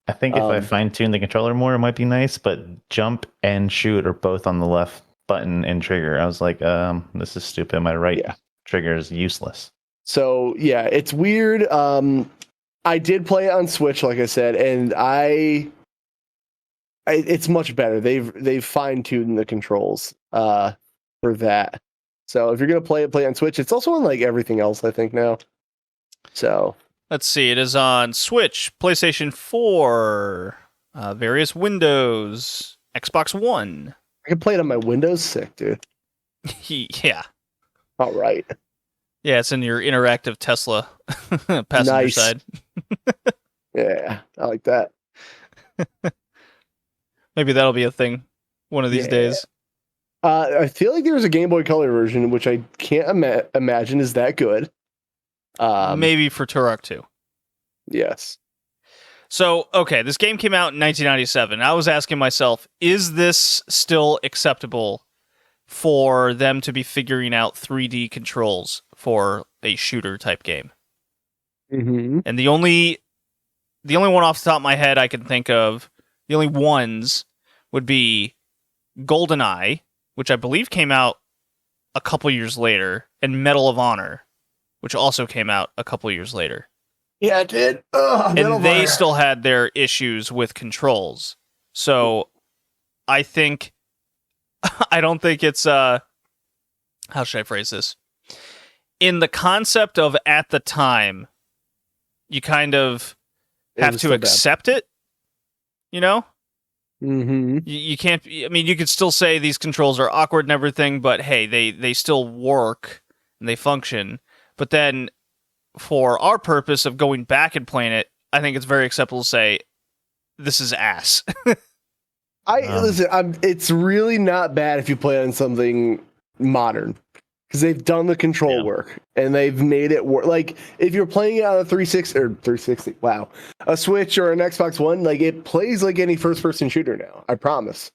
I think if I fine-tune the controller more, it might be nice, but jump and shoot are both on the left button and trigger. I was like, this is stupid. My right trigger is useless.
So yeah, it's weird. I did play it on Switch, like I said, and it's much better. They've fine-tuned the controls for that. So if you're gonna play it on Switch, it's also on like everything else, I think now. So
let's see. It is on Switch, PlayStation 4, various Windows, Xbox One.
I can play it on my Windows. Sick, dude.
Yeah.
All right.
Yeah, it's in your interactive Tesla passenger side.
Yeah, I like that.
Maybe that'll be a thing one of these days.
I feel like there's a Game Boy Color version, which I can't imagine is that good.
Maybe for Turok 2.
Yes.
So, okay, this game came out in 1997. I was asking myself, is this still acceptable for them to be figuring out 3D controls for a shooter type game?
Mm-hmm.
And the only one off the top of my head I can think of, the only ones would be GoldenEye, which I believe came out a couple years later, and Medal of Honor, which also came out a couple years later.
Yeah, it did.
And they still had their issues with controls. So I don't think it's how should I phrase this? In the concept of at the time, you kind of have to accept it, you know?
Mm-hmm.
You can't, I mean, you could still say these controls are awkward and everything, but hey, they still work and they function. But then for our purpose of going back and playing it, I think it's very acceptable to say, this is ass.
Listen, it's really not bad if you play on something modern. Because they've done the control work and they've made it work. Like if you're playing it on a 360, wow, a Switch or an Xbox One, like it plays like any first-person shooter now. I promise.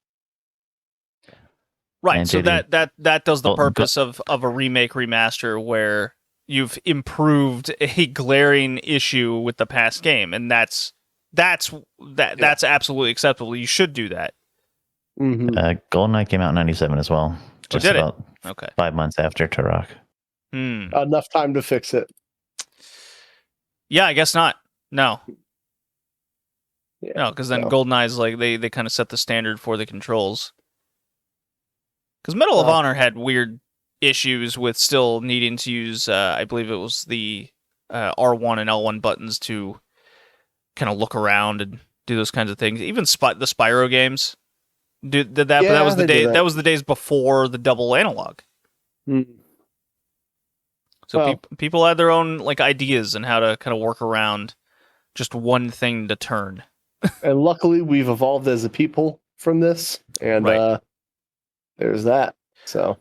Right.
And
so that does the purpose of a remake remaster where you've improved a glaring issue with the past game, and that's absolutely acceptable. You should do that.
Mm-hmm.
GoldenEye came out in 97 as well. Just
did
about
it? Okay.
5 months after Turok.
Enough time to fix it.
Yeah, I guess not. No.
Yeah,
No, because then GoldenEye's like they kind of set the standard for the controls. Because Medal of Honor had weird issues with still needing to use, I believe it was the R1 and L1 buttons to kind of look around and do those kinds of things. Even the Spyro games did that, but that was the day. That was the days before the double analog. So people had their own like ideas on how to kind of work around just one thing to turn.
And luckily, we've evolved as a people from this, and there's that. So,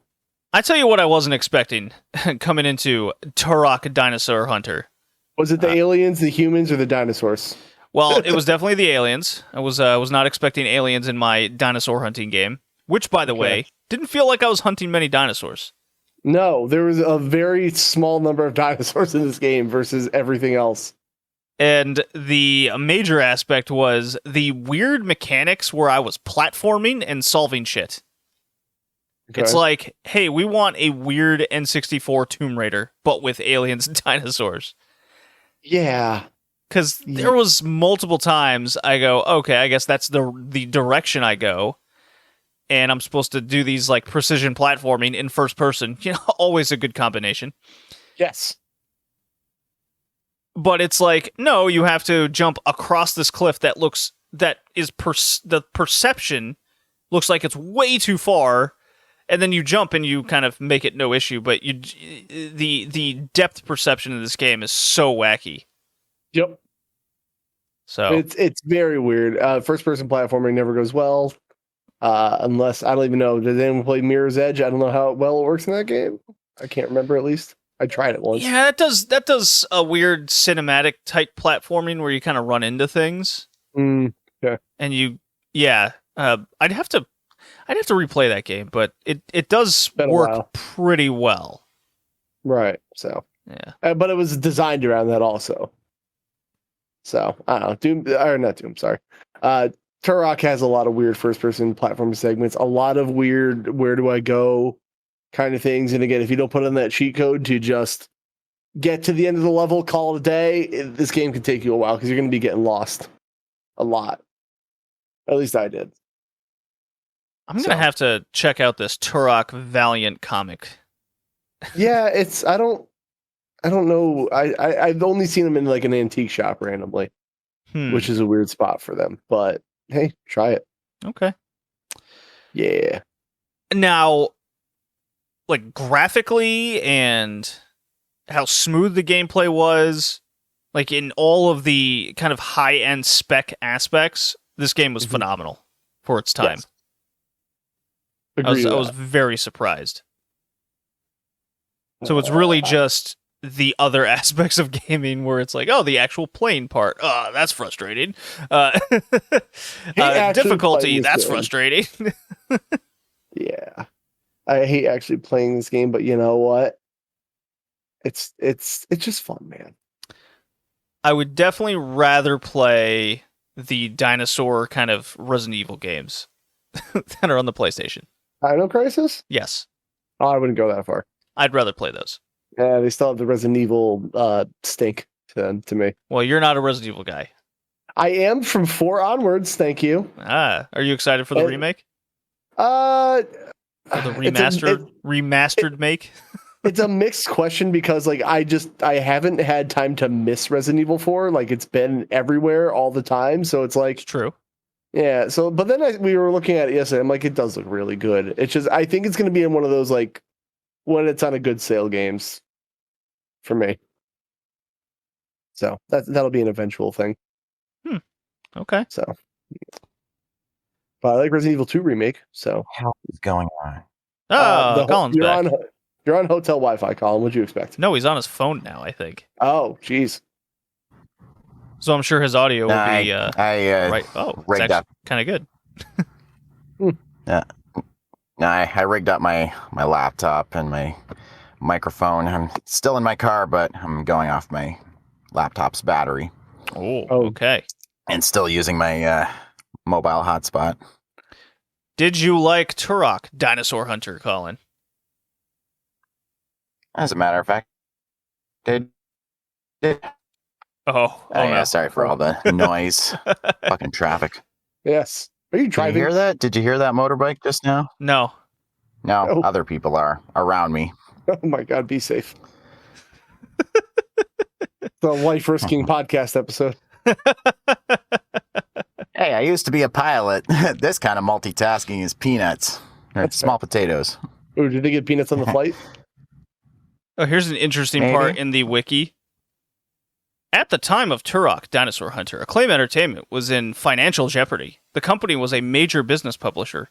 I tell you what, I wasn't expecting coming into Turok Dinosaur Hunter.
Was it the aliens, the humans, or the dinosaurs?
Well, it was definitely the aliens. I was not expecting aliens in my dinosaur hunting game, which, by the way, didn't feel like I was hunting many dinosaurs.
No, there was a very small number of dinosaurs in this game versus everything else.
And the major aspect was the weird mechanics where I was platforming and solving shit. Okay. It's like, hey, we want a weird N64 Tomb Raider, but with aliens and dinosaurs.
Yeah.
Because there was multiple times I go, okay, I guess that's the direction I go. And I'm supposed to do these like precision platforming in first person. You know, always a good combination.
Yes.
But it's like, no, you have to jump across this cliff the perception looks like it's way too far, and then you jump and you kind of make it no issue, but the depth perception in this game is so wacky.
Yep.
So
it's very weird. First person platforming never goes well. Unless I don't even know. Did anyone play Mirror's Edge? I don't know how well it works in that game. I can't remember, at least. I tried it once.
Yeah, that does a weird cinematic type platforming where you kind of run into things.
Yeah.
And I'd have to replay that game, but it does work pretty well.
Right. So
yeah,
but it was designed around that also. So I don't know. Not Doom. Sorry. Turok has a lot of weird first-person platform segments. A lot of weird where do I go kind of things. And again, if you don't put in that cheat code to just get to the end of the level, call it a day, this game can take you a while because you're going to be getting lost a lot. At least I did.
I'm going to have to check out this Turok Valiant comic.
Yeah, I don't know. I've only seen them in like an antique shop randomly, which is a weird spot for them. But hey, try it.
Okay.
Yeah.
Now, like graphically and how smooth the gameplay was, like in all of the kind of high-end spec aspects, this game was phenomenal for its time. Yes. I was very surprised. So it's really just the other aspects of gaming where it's like, oh, the actual playing part. Oh, that's frustrating. Difficulty, that's frustrating.
Yeah. I hate actually playing this game, but you know what? It's just fun, man.
I would definitely rather play the dinosaur kind of Resident Evil games that are on the PlayStation.
Dino Crisis?
Yes.
Oh, I wouldn't go that far.
I'd rather play those.
Yeah, they still have the Resident Evil stink to me.
Well, you're not a Resident Evil guy.
I am from 4 onwards, thank you.
Are you excited for the remake? For the remastered make?
It's a mixed question because like I haven't had time to miss Resident Evil 4. Like it's been everywhere all the time, so it's like
it's true.
Yeah, so but then we were looking at it yesterday. I'm like, it does look really good. It's just I think it's going to be in one of those like when it's on a good sale games for me. So that'll be an eventual thing.
Okay.
So, but I like Resident Evil 2 remake. So
what is going on?
Colin's back.
You're on hotel Wi-Fi, Colin. What'd you expect?
No, he's on his phone now, I think.
Oh, jeez.
So I'm sure his audio will be
right.
Oh,
rigged up.
Kind of good.
Yeah. I rigged up my laptop and my microphone. I'm still in my car, but I'm going off my laptop's battery.
Oh, okay.
And still using my mobile hotspot.
Did you like Turok Dinosaur Hunter, Colin?
As a matter of fact, did.
Oh
yeah,
no.
Sorry for all the noise. Fucking traffic.
Yes. Are you driving?
Did you hear that? Did you hear that motorbike just now?
No.
No,
Oh.
other people are around me.
Oh my God, be safe. The life-risking podcast episode.
Hey, I used to be a pilot. This kind of multitasking is peanuts. Or small potatoes.
Ooh, did they get peanuts on the flight?
Oh, here's an interesting
Maybe.
part in the wiki. At the time of Turok, Dinosaur Hunter, Acclaim Entertainment was in financial jeopardy. The company was a major business publisher,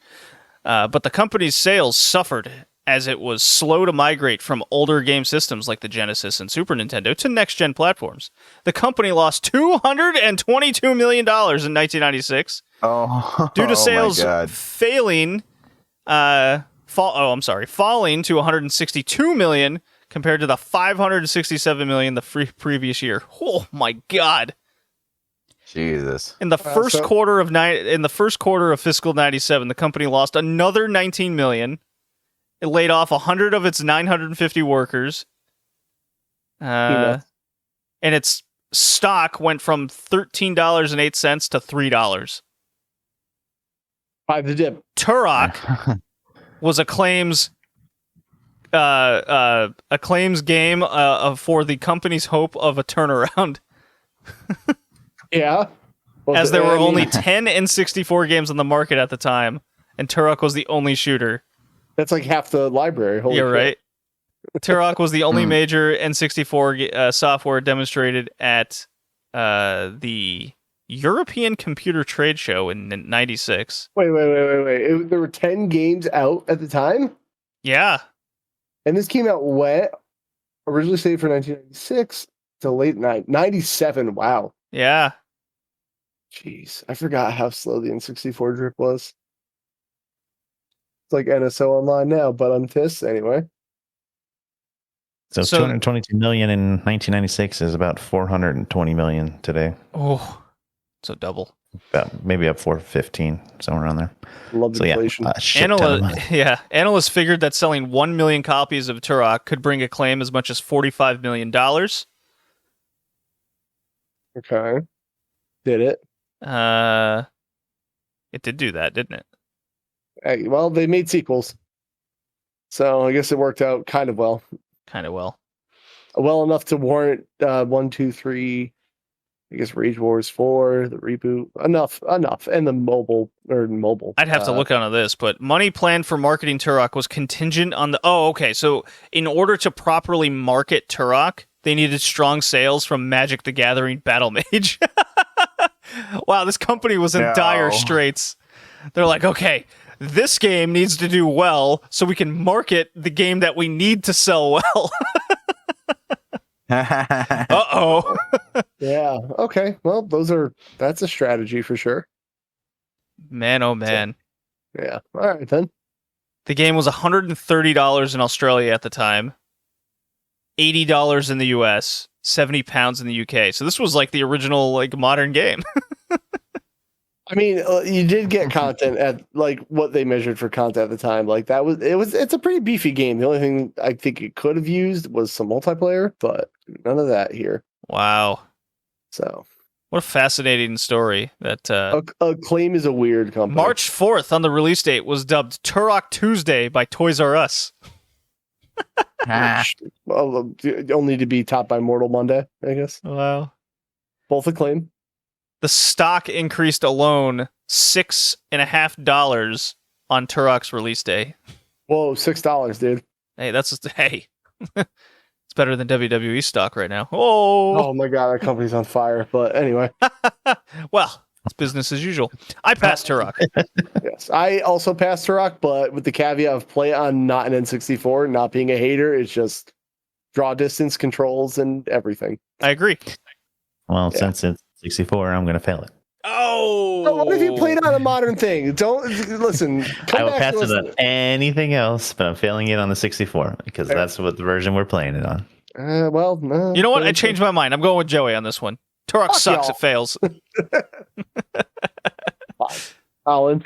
but the company's sales suffered as it was slow to migrate from older game systems like the Genesis and Super Nintendo to next-gen platforms. The company lost $222 million in 1996 due to sales falling to $162 million compared to the $567 million the previous year. Oh my God!
Jesus.
In the first quarter of fiscal 97, the company lost another $19 million. It laid off 100 of its 950 workers. And its stock went from $13.08 to $3.
Buy the dip.
Turok was Acclaim's game for the company's hope of a turnaround.
Yeah. Well,
as there were only 10 N64 games on the market at the time, and Turok was the only shooter.
That's like half the library. Holy
You're
shit.
right. Turok was the only major N64 software demonstrated at the European Computer Trade Show in 96.
Wait. There were 10 games out at the time?
Yeah.
And this came out when? Originally slated for 1996 to late 97. Wow.
Yeah.
Jeez. I forgot how slow the N64 drip was. It's like NSO Online now, but on TIS anyway.
So 222 million in 1996 is about 420 million today.
Oh, so double.
Maybe up 415, somewhere around there.
Love inflation.
Analysts figured that selling 1 million copies of Turok could bring Acclaim as much as $45 million.
Okay. Did it?
It did do that, didn't it?
Hey, well, they made sequels. So I guess it worked out kind of well.
Kind of well.
Well enough to warrant 1, 2, 3, I guess Rage Wars 4, the reboot. Enough. And the mobile.
I'd have to look onto this, but money planned for marketing Turok was contingent on the... Oh, okay. So in order to properly market Turok, they needed strong sales from Magic the Gathering Battle Mage. Wow, this company was in dire straits. They're like, okay, this game needs to do well so we can market the game that we need to sell well. Uh-oh.
Yeah. Okay. Well, that's a strategy for sure.
Man, oh man.
So, yeah. All right then.
The game was $130 in Australia at the time. $80 in the US, £70 in the UK. So this was like the original like modern game.
I mean, you did get content at like what they measured for content at the time. Like it's a pretty beefy game. The only thing I think it could have used was some multiplayer, but none of that here.
Wow.
So
what a fascinating story. That
Acclaim is a weird company.
March 4th on the release date was dubbed Turok Tuesday by Toys R Us.
Well, only to be topped by Mortal Monday, I guess.
Wow.
Both Acclaim.
The stock increased alone $6.50 on Turok's release day.
Whoa, $6, dude.
Hey, it's better than WWE stock right now. Oh
my God, that company's on fire. But anyway.
Well, it's business as usual. I passed Turok.
Yes, I also passed Turok, but with the caveat of play on not an N64, not being a hater. It's just draw distance controls and everything.
I agree.
Well, since it's 64, I'm going to fail it.
Oh!
So what if you played on a modern thing? Don't listen.
I will pass it on anything else, but I'm failing it on the 64 because that's what the version we're playing it on.
Well, no.
You know what? I changed my mind. I'm going with Joey on this one. Turok sucks. It fails.
Colin.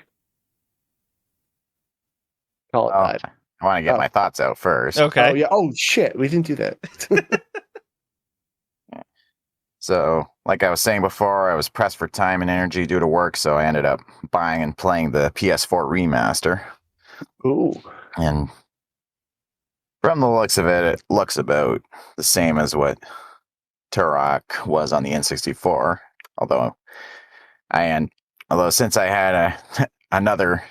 Call it
I want to get my thoughts out first.
Okay.
Oh, yeah. Oh, shit. We didn't do that.
So, like I was saying before, I was pressed for time and energy due to work, so I ended up buying and playing the PS4 remaster.
Ooh.
And from the looks of it, it looks about the same as what Turok was on the N64. Although since I had another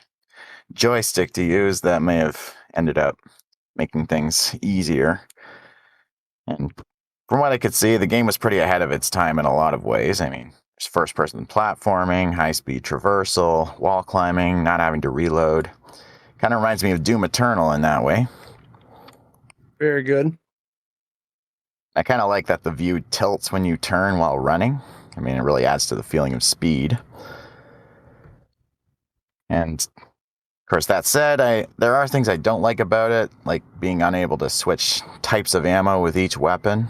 joystick to use, that may have ended up making things easier. And from what I could see, the game was pretty ahead of its time in a lot of ways. I mean, there's first-person platforming, high-speed traversal, wall climbing, not having to reload. Kind of reminds me of Doom Eternal in that way.
Very good.
I kind of like that the view tilts when you turn while running. I mean, it really adds to the feeling of speed. And, of course, that said, there are things I don't like about it, like being unable to switch types of ammo with each weapon,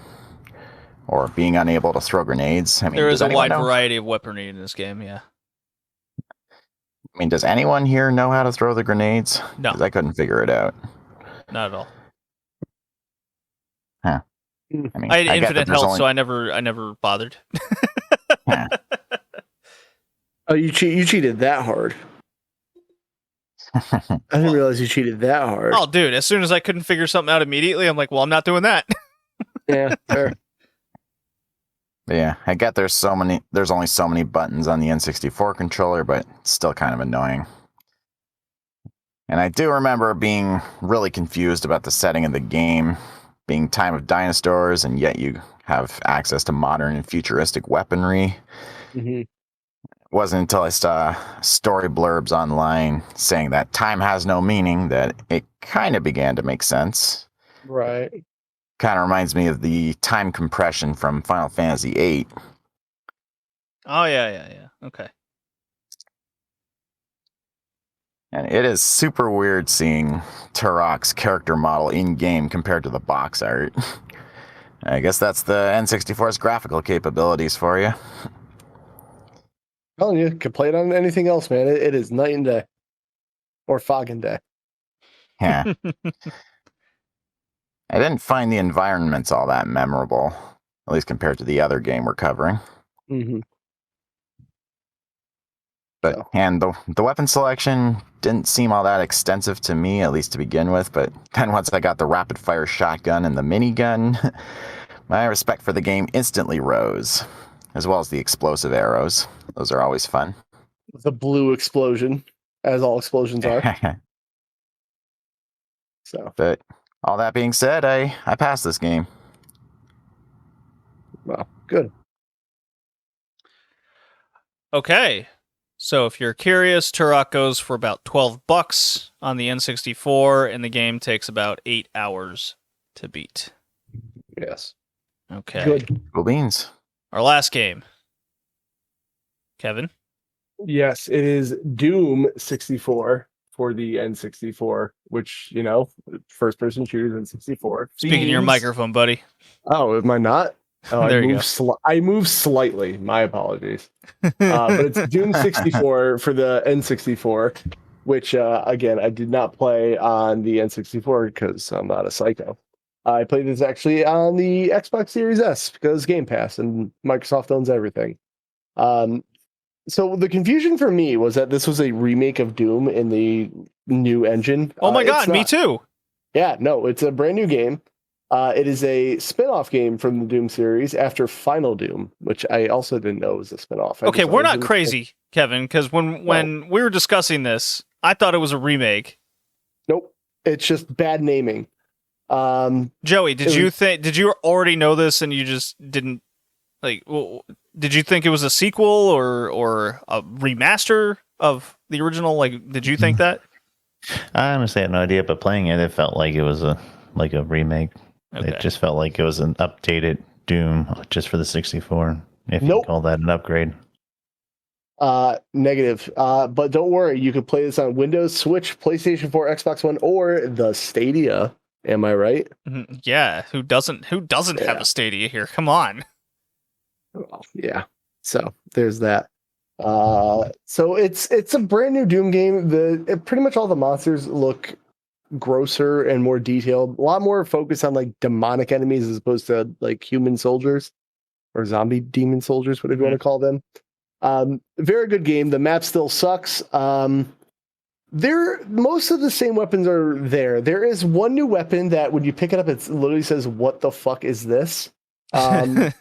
or being unable to throw grenades. I mean,
there is a wide variety of weaponry in this game, yeah.
I mean, does anyone here know how to throw the grenades?
No.
Because I couldn't figure it out.
Not at all.
Huh. I mean,
I had infinite health, so I never bothered.
Yeah.
Oh, you cheated that hard. I didn't realize you cheated that hard.
Oh, dude, as soon as I couldn't figure something out immediately, I'm like, well, I'm not doing that.
Yeah, fair.
Yeah, I get there's only so many buttons on the N64 controller, but it's still kind of annoying. And I do remember being really confused about the setting of the game, being time of dinosaurs, and yet you have access to modern and futuristic weaponry.
Mm-hmm.
It wasn't until I saw story blurbs online saying that time has no meaning that it kind of began to make sense.
Right.
Kind of reminds me of the time compression from Final Fantasy VIII.
Oh, yeah. Okay.
And it is super weird seeing Turok's character model in-game compared to the box art. I guess that's the N64's graphical capabilities for you.
Telling you, could play it on anything else, man. It is night and day. Or fog and day.
Yeah. I didn't find the environments all that memorable, at least compared to the other game we're covering.
Mm-hmm.
But and the weapon selection didn't seem all that extensive to me, at least to begin with. But then once I got the rapid fire shotgun and the minigun, my respect for the game instantly rose, as well as the explosive arrows. Those are always fun.
The blue explosion, as all explosions are. So,
but all that being said, I passed this game.
Well, good.
Okay. So if you're curious, Turok goes for about $12 on the N64, and the game takes about 8 hours to beat.
Yes.
Okay.
Good.
Cool beans.
Our last game. Kevin?
Yes, it is Doom 64 for the N64, which, first-person shooters N64.
Speaking of your microphone, buddy.
Oh, am I not? Oh,
There you go.
I moved slightly. My apologies. But it's Doom 64 for the N64, which, again, I did not play on the N64 because I'm not a psycho. I played this actually on the Xbox Series S because Game Pass and Microsoft owns everything. So the confusion for me was that this was a remake of Doom in the new engine.
Oh my God, me too.
Yeah, no, it's a brand new game. It is a spin-off game from the Doom series after Final Doom, which I also didn't know was a spin-off.
Okay, we're not crazy, Kevin, because when we were discussing this, I thought it was a remake.
Nope, it's just bad naming.
Joey, did you already know this and you just didn't did you think it was a sequel or a remaster of the original? Did you think that?
I honestly had no idea, but playing it felt like it was a remake. Okay. It just felt like it was an updated Doom just for the 64. If you call that an upgrade.
Negative. But don't worry, you could play this on Windows, Switch, PlayStation 4, Xbox One, or the Stadia. Am I right?
Yeah. Who doesn't have a Stadia here? Come on.
Well, yeah. So there's that. So it's a brand new Doom game. Pretty much all the monsters look grosser and more detailed. A lot more focus on demonic enemies as opposed to human soldiers or zombie demon soldiers, whatever you want to call them. Very good game. The map still sucks. Most of the same weapons are there. There is one new weapon that when you pick it up, it literally says, "What the fuck is this?" I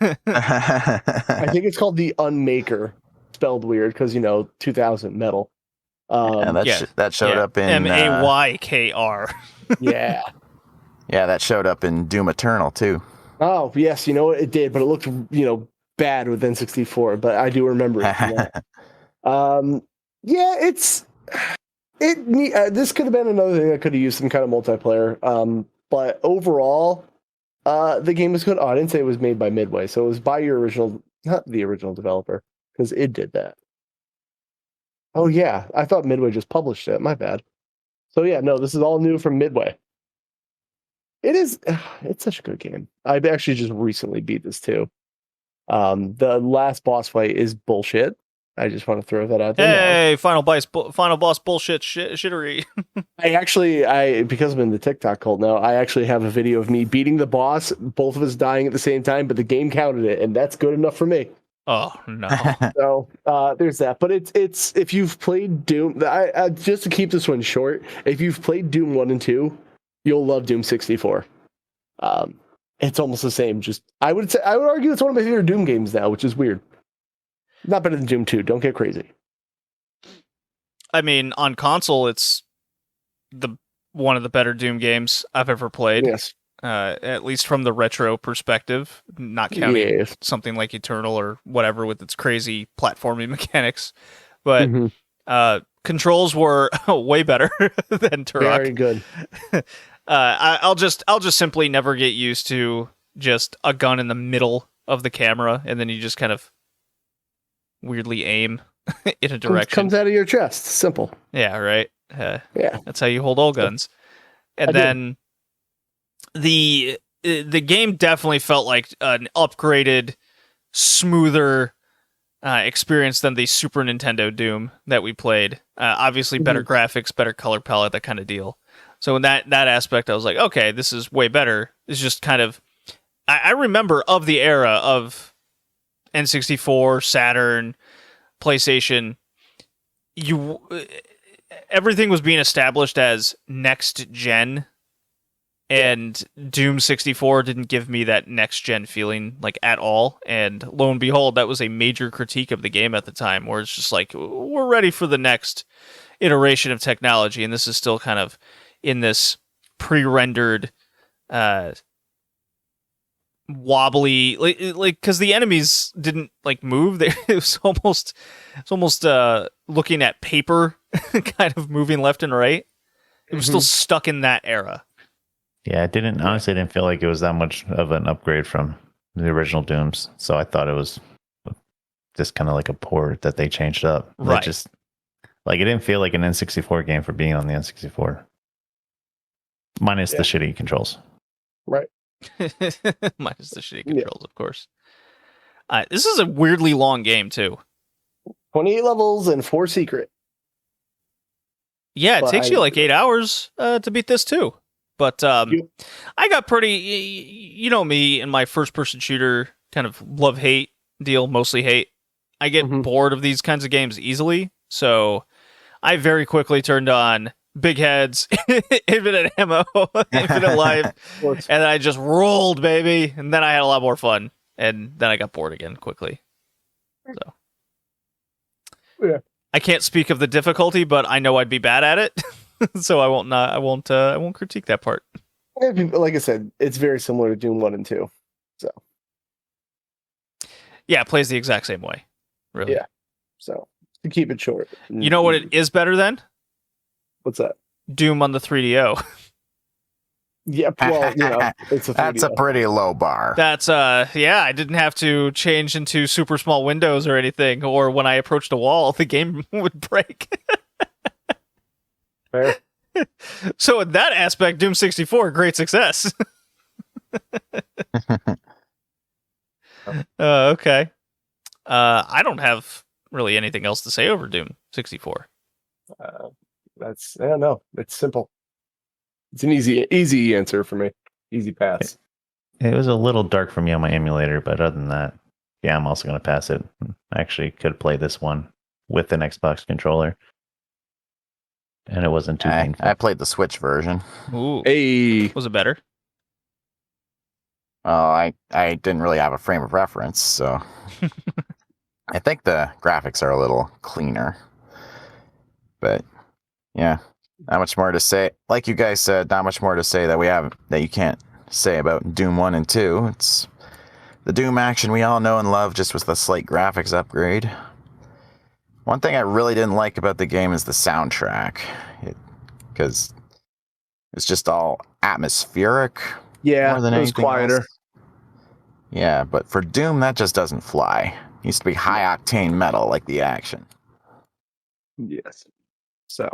think it's called the Unmaker, spelled weird because 2000 metal.
That showed up in
Maykr.
Yeah.
Yeah, that showed up in Doom Eternal too.
Oh yes, it did, but it looked bad with N64. But I do remember it. From that. Yeah, this could have been another thing that could have used some kind of multiplayer. But overall, the game was good. Oh, I didn't say it was made by Midway, so it was by your original, not the original developer, because it did that. Oh yeah, I thought Midway just published it. My bad. So yeah, no, this is all new from Midway. It's such a good game. I've actually just recently beat this too. The last boss fight is bullshit. I just want to throw that out there.
Hey, final boss bullshit shittery.
Because I'm in the TikTok cult now, I actually have a video of me beating the boss, both of us dying at the same time, but the game counted it, and that's good enough for me.
Oh no!
So there's that. But it's if you've played Doom, just to keep this one short, if you've played Doom 1 and 2, you'll love Doom 64. It's almost the same. I would argue it's one of my favorite Doom games now, which is weird. Not better than Doom 2. Don't get crazy.
I mean, on console, it's one of the better Doom games I've ever played.
Yes.
At least from the retro perspective, not counting something like Eternal or whatever with its crazy platforming mechanics. But controls were way better than Turok.
Very good.
I'll just simply never get used to just a gun in the middle of the camera, and then you just kind of weirdly aim in a direction.
Comes out of your chest. Simple.
Yeah, right.
Yeah,
that's how you hold all guns. And then the game definitely felt like an upgraded, smoother experience than the Super Nintendo Doom that we played. Obviously, better graphics, better color palette, that kind of deal. So in that aspect, I was like, okay, this is way better. It's just kind of, I remember of the era of N64, Saturn, PlayStation, everything was being established as next gen, and Doom 64 didn't give me that next gen feeling like at all. And lo and behold, that was a major critique of the game at the time, where it's just like, we're ready for the next iteration of technology, and this is still kind of in this pre-rendered wobbly, like because the enemies didn't like move. It was almost looking at paper, kind of moving left and right. It was still stuck in that era.
Yeah, it didn't. Honestly, didn't feel like it was that much of an upgrade from the original Dooms. So I thought it was just kind of like a port that they changed up.
Right.
Just like it didn't feel like an N64 game for being on the N64. Minus the shitty controls.
Right.
Minus the shitty controls, of course. This is a weirdly long game, too.
28 levels and 4 secret.
Yeah, it takes you like 8 hours to beat this, too. But I got pretty... You know me and my first-person shooter kind of love-hate deal, mostly hate. I get bored of these kinds of games easily, so I very quickly turned on big heads, infinite ammo, infinite life, and then I just rolled, baby, and then I had a lot more fun, and then I got bored again quickly. So,
yeah,
I can't speak of the difficulty, but I know I'd be bad at it, so I won't critique that part.
Like I said, it's very similar to Doom 1 and 2. So,
yeah, it plays the exact same way, really.
Yeah. So to keep it short,
you know what it is better than?
What's that?
Doom on the 3DO.
Yeah, well, it's
that's a pretty low bar.
That's I didn't have to change into super small windows or anything, or when I approached a wall, the game would break.
Fair.
So in that aspect, Doom 64, great success. Okay. I don't have really anything else to say over Doom 64.
I don't know. It's simple. It's an easy answer for me. Easy pass.
It was a little dark for me on my emulator, but other than that, yeah, I'm also going to pass it. I actually could play this one with an Xbox controller. and it wasn't too painful.
I played the Switch version.
Ooh.
Hey,
Was it better?
I didn't really have a frame of reference, so I think the graphics are a little cleaner. But yeah, not much more to say. Like you guys said, not much more to say that you can't say about Doom 1 and 2. It's the Doom action we all know and love, just with the slight graphics upgrade. One thing I really didn't like about the game is the soundtrack, because it's just all atmospheric.
yeah,
More than
it was
anything
quieter.
else. Yeah, but for Doom, that just doesn't fly. It needs to be high-octane metal, like the action.
Yes. So,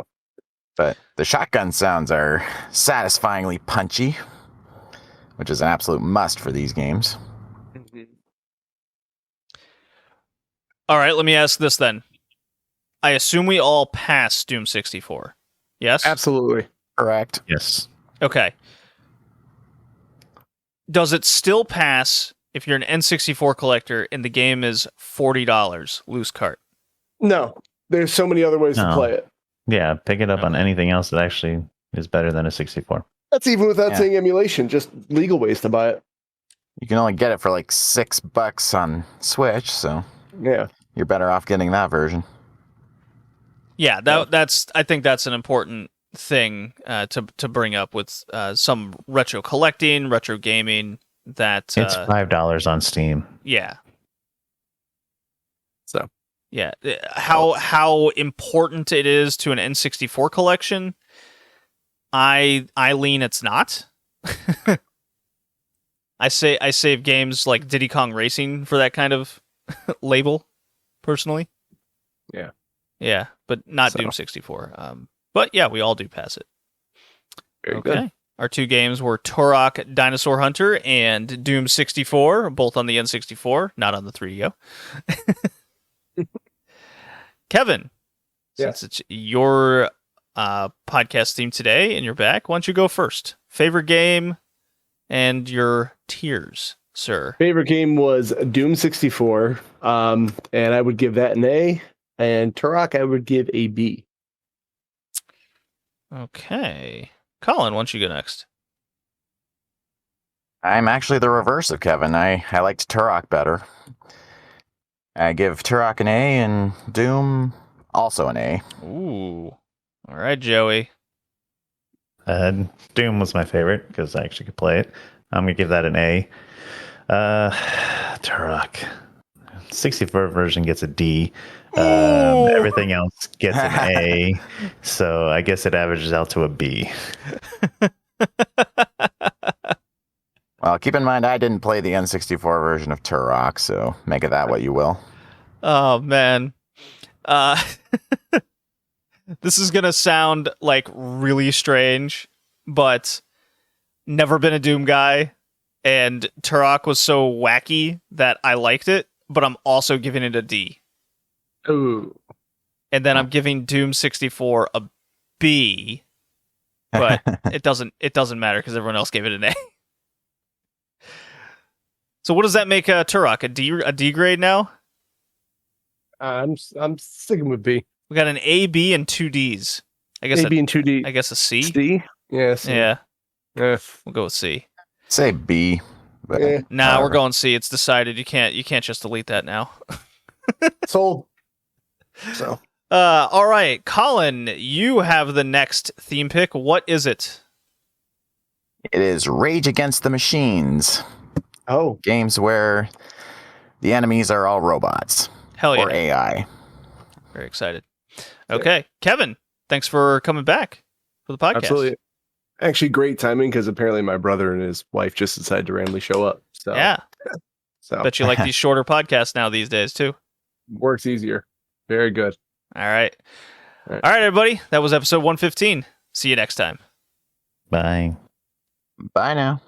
But the shotgun sounds are satisfyingly punchy, which is an absolute must for these games.
All right, let me ask this then. I assume we all passed Doom 64. Yes?
absolutely.
Correct.
Yes.
Okay. Does it still pass if you're an N64 collector and the game is $40 loose cart?
No, there's so many other ways to
No.
play it.
Yeah, pick it up on anything else that actually is better than a 64.
That's even without
Yeah.
saying emulation, just legal ways to buy it.
You can only get it for like $6 on Switch, so
Yeah.
you're better off getting that version.
Yeah, that's. I think that's an important thing to bring up with some retro collecting, retro gaming. That
It's $5 on Steam.
yeah,
So,
yeah. How important it is to an N64 collection? I lean it's not. I save games like Diddy Kong Racing for that kind of label, personally.
Yeah.
Yeah, but not
So.
Doom 64. But yeah, we all do pass it.
very
Okay.
good.
Our two games were Turok Dinosaur Hunter and Doom 64, both on the N64, not on the 3DO. Kevin,
Yes.
since it's your podcast theme today and you're back, why don't you go first? Favorite game and your tiers, sir.
Favorite game was Doom 64, and I would give that an A. And Turok, I would give a B.
Okay. Colin, why don't you go next?
I'm actually the reverse of Kevin. I liked Turok better. I give Turok an A and Doom also an A.
Ooh. All right, Joey.
Doom was my favorite because I actually could play it. I'm going to give that an A. Turok. 64 version gets a D. Everything else gets an A. So I guess it averages out to a B.
Well, keep in mind, I didn't play the N64 version of Turok, so make of that what you will.
Oh, man. This is going to sound like really strange, but never been a Doom guy. And Turok was so wacky that I liked it, but I'm also giving it a D.
Ooh.
And then I'm giving Doom 64 a B, but it doesn't matter because everyone else gave it an A. So what does that make Turok? A D grade now?
I'm sticking with B.
We got an A, B, and 2 Ds. I guess
A, B, and 2D.
I guess a C.
C? Yes.
Yeah,
Yeah.
we'll go with C.
Say B. But
Yeah.
Nah, we're going C. It's decided. You can't just delete that now.
Sold. So,
All right, Colin, you have the next theme pick. What is it?
It is Rage Against the Machines.
oh,
Games where the enemies are all robots
Hell yeah.
or AI.
Very excited. Okay, Kevin, thanks for coming back for the podcast.
absolutely. Actually, great timing because apparently my brother and his wife just decided to randomly show up. So,
Yeah,
so
bet you like these shorter podcasts now these days too.
works easier. Very good.
All right.
All right.
All right, everybody. That was episode 115. See you next time.
Bye.
Bye now.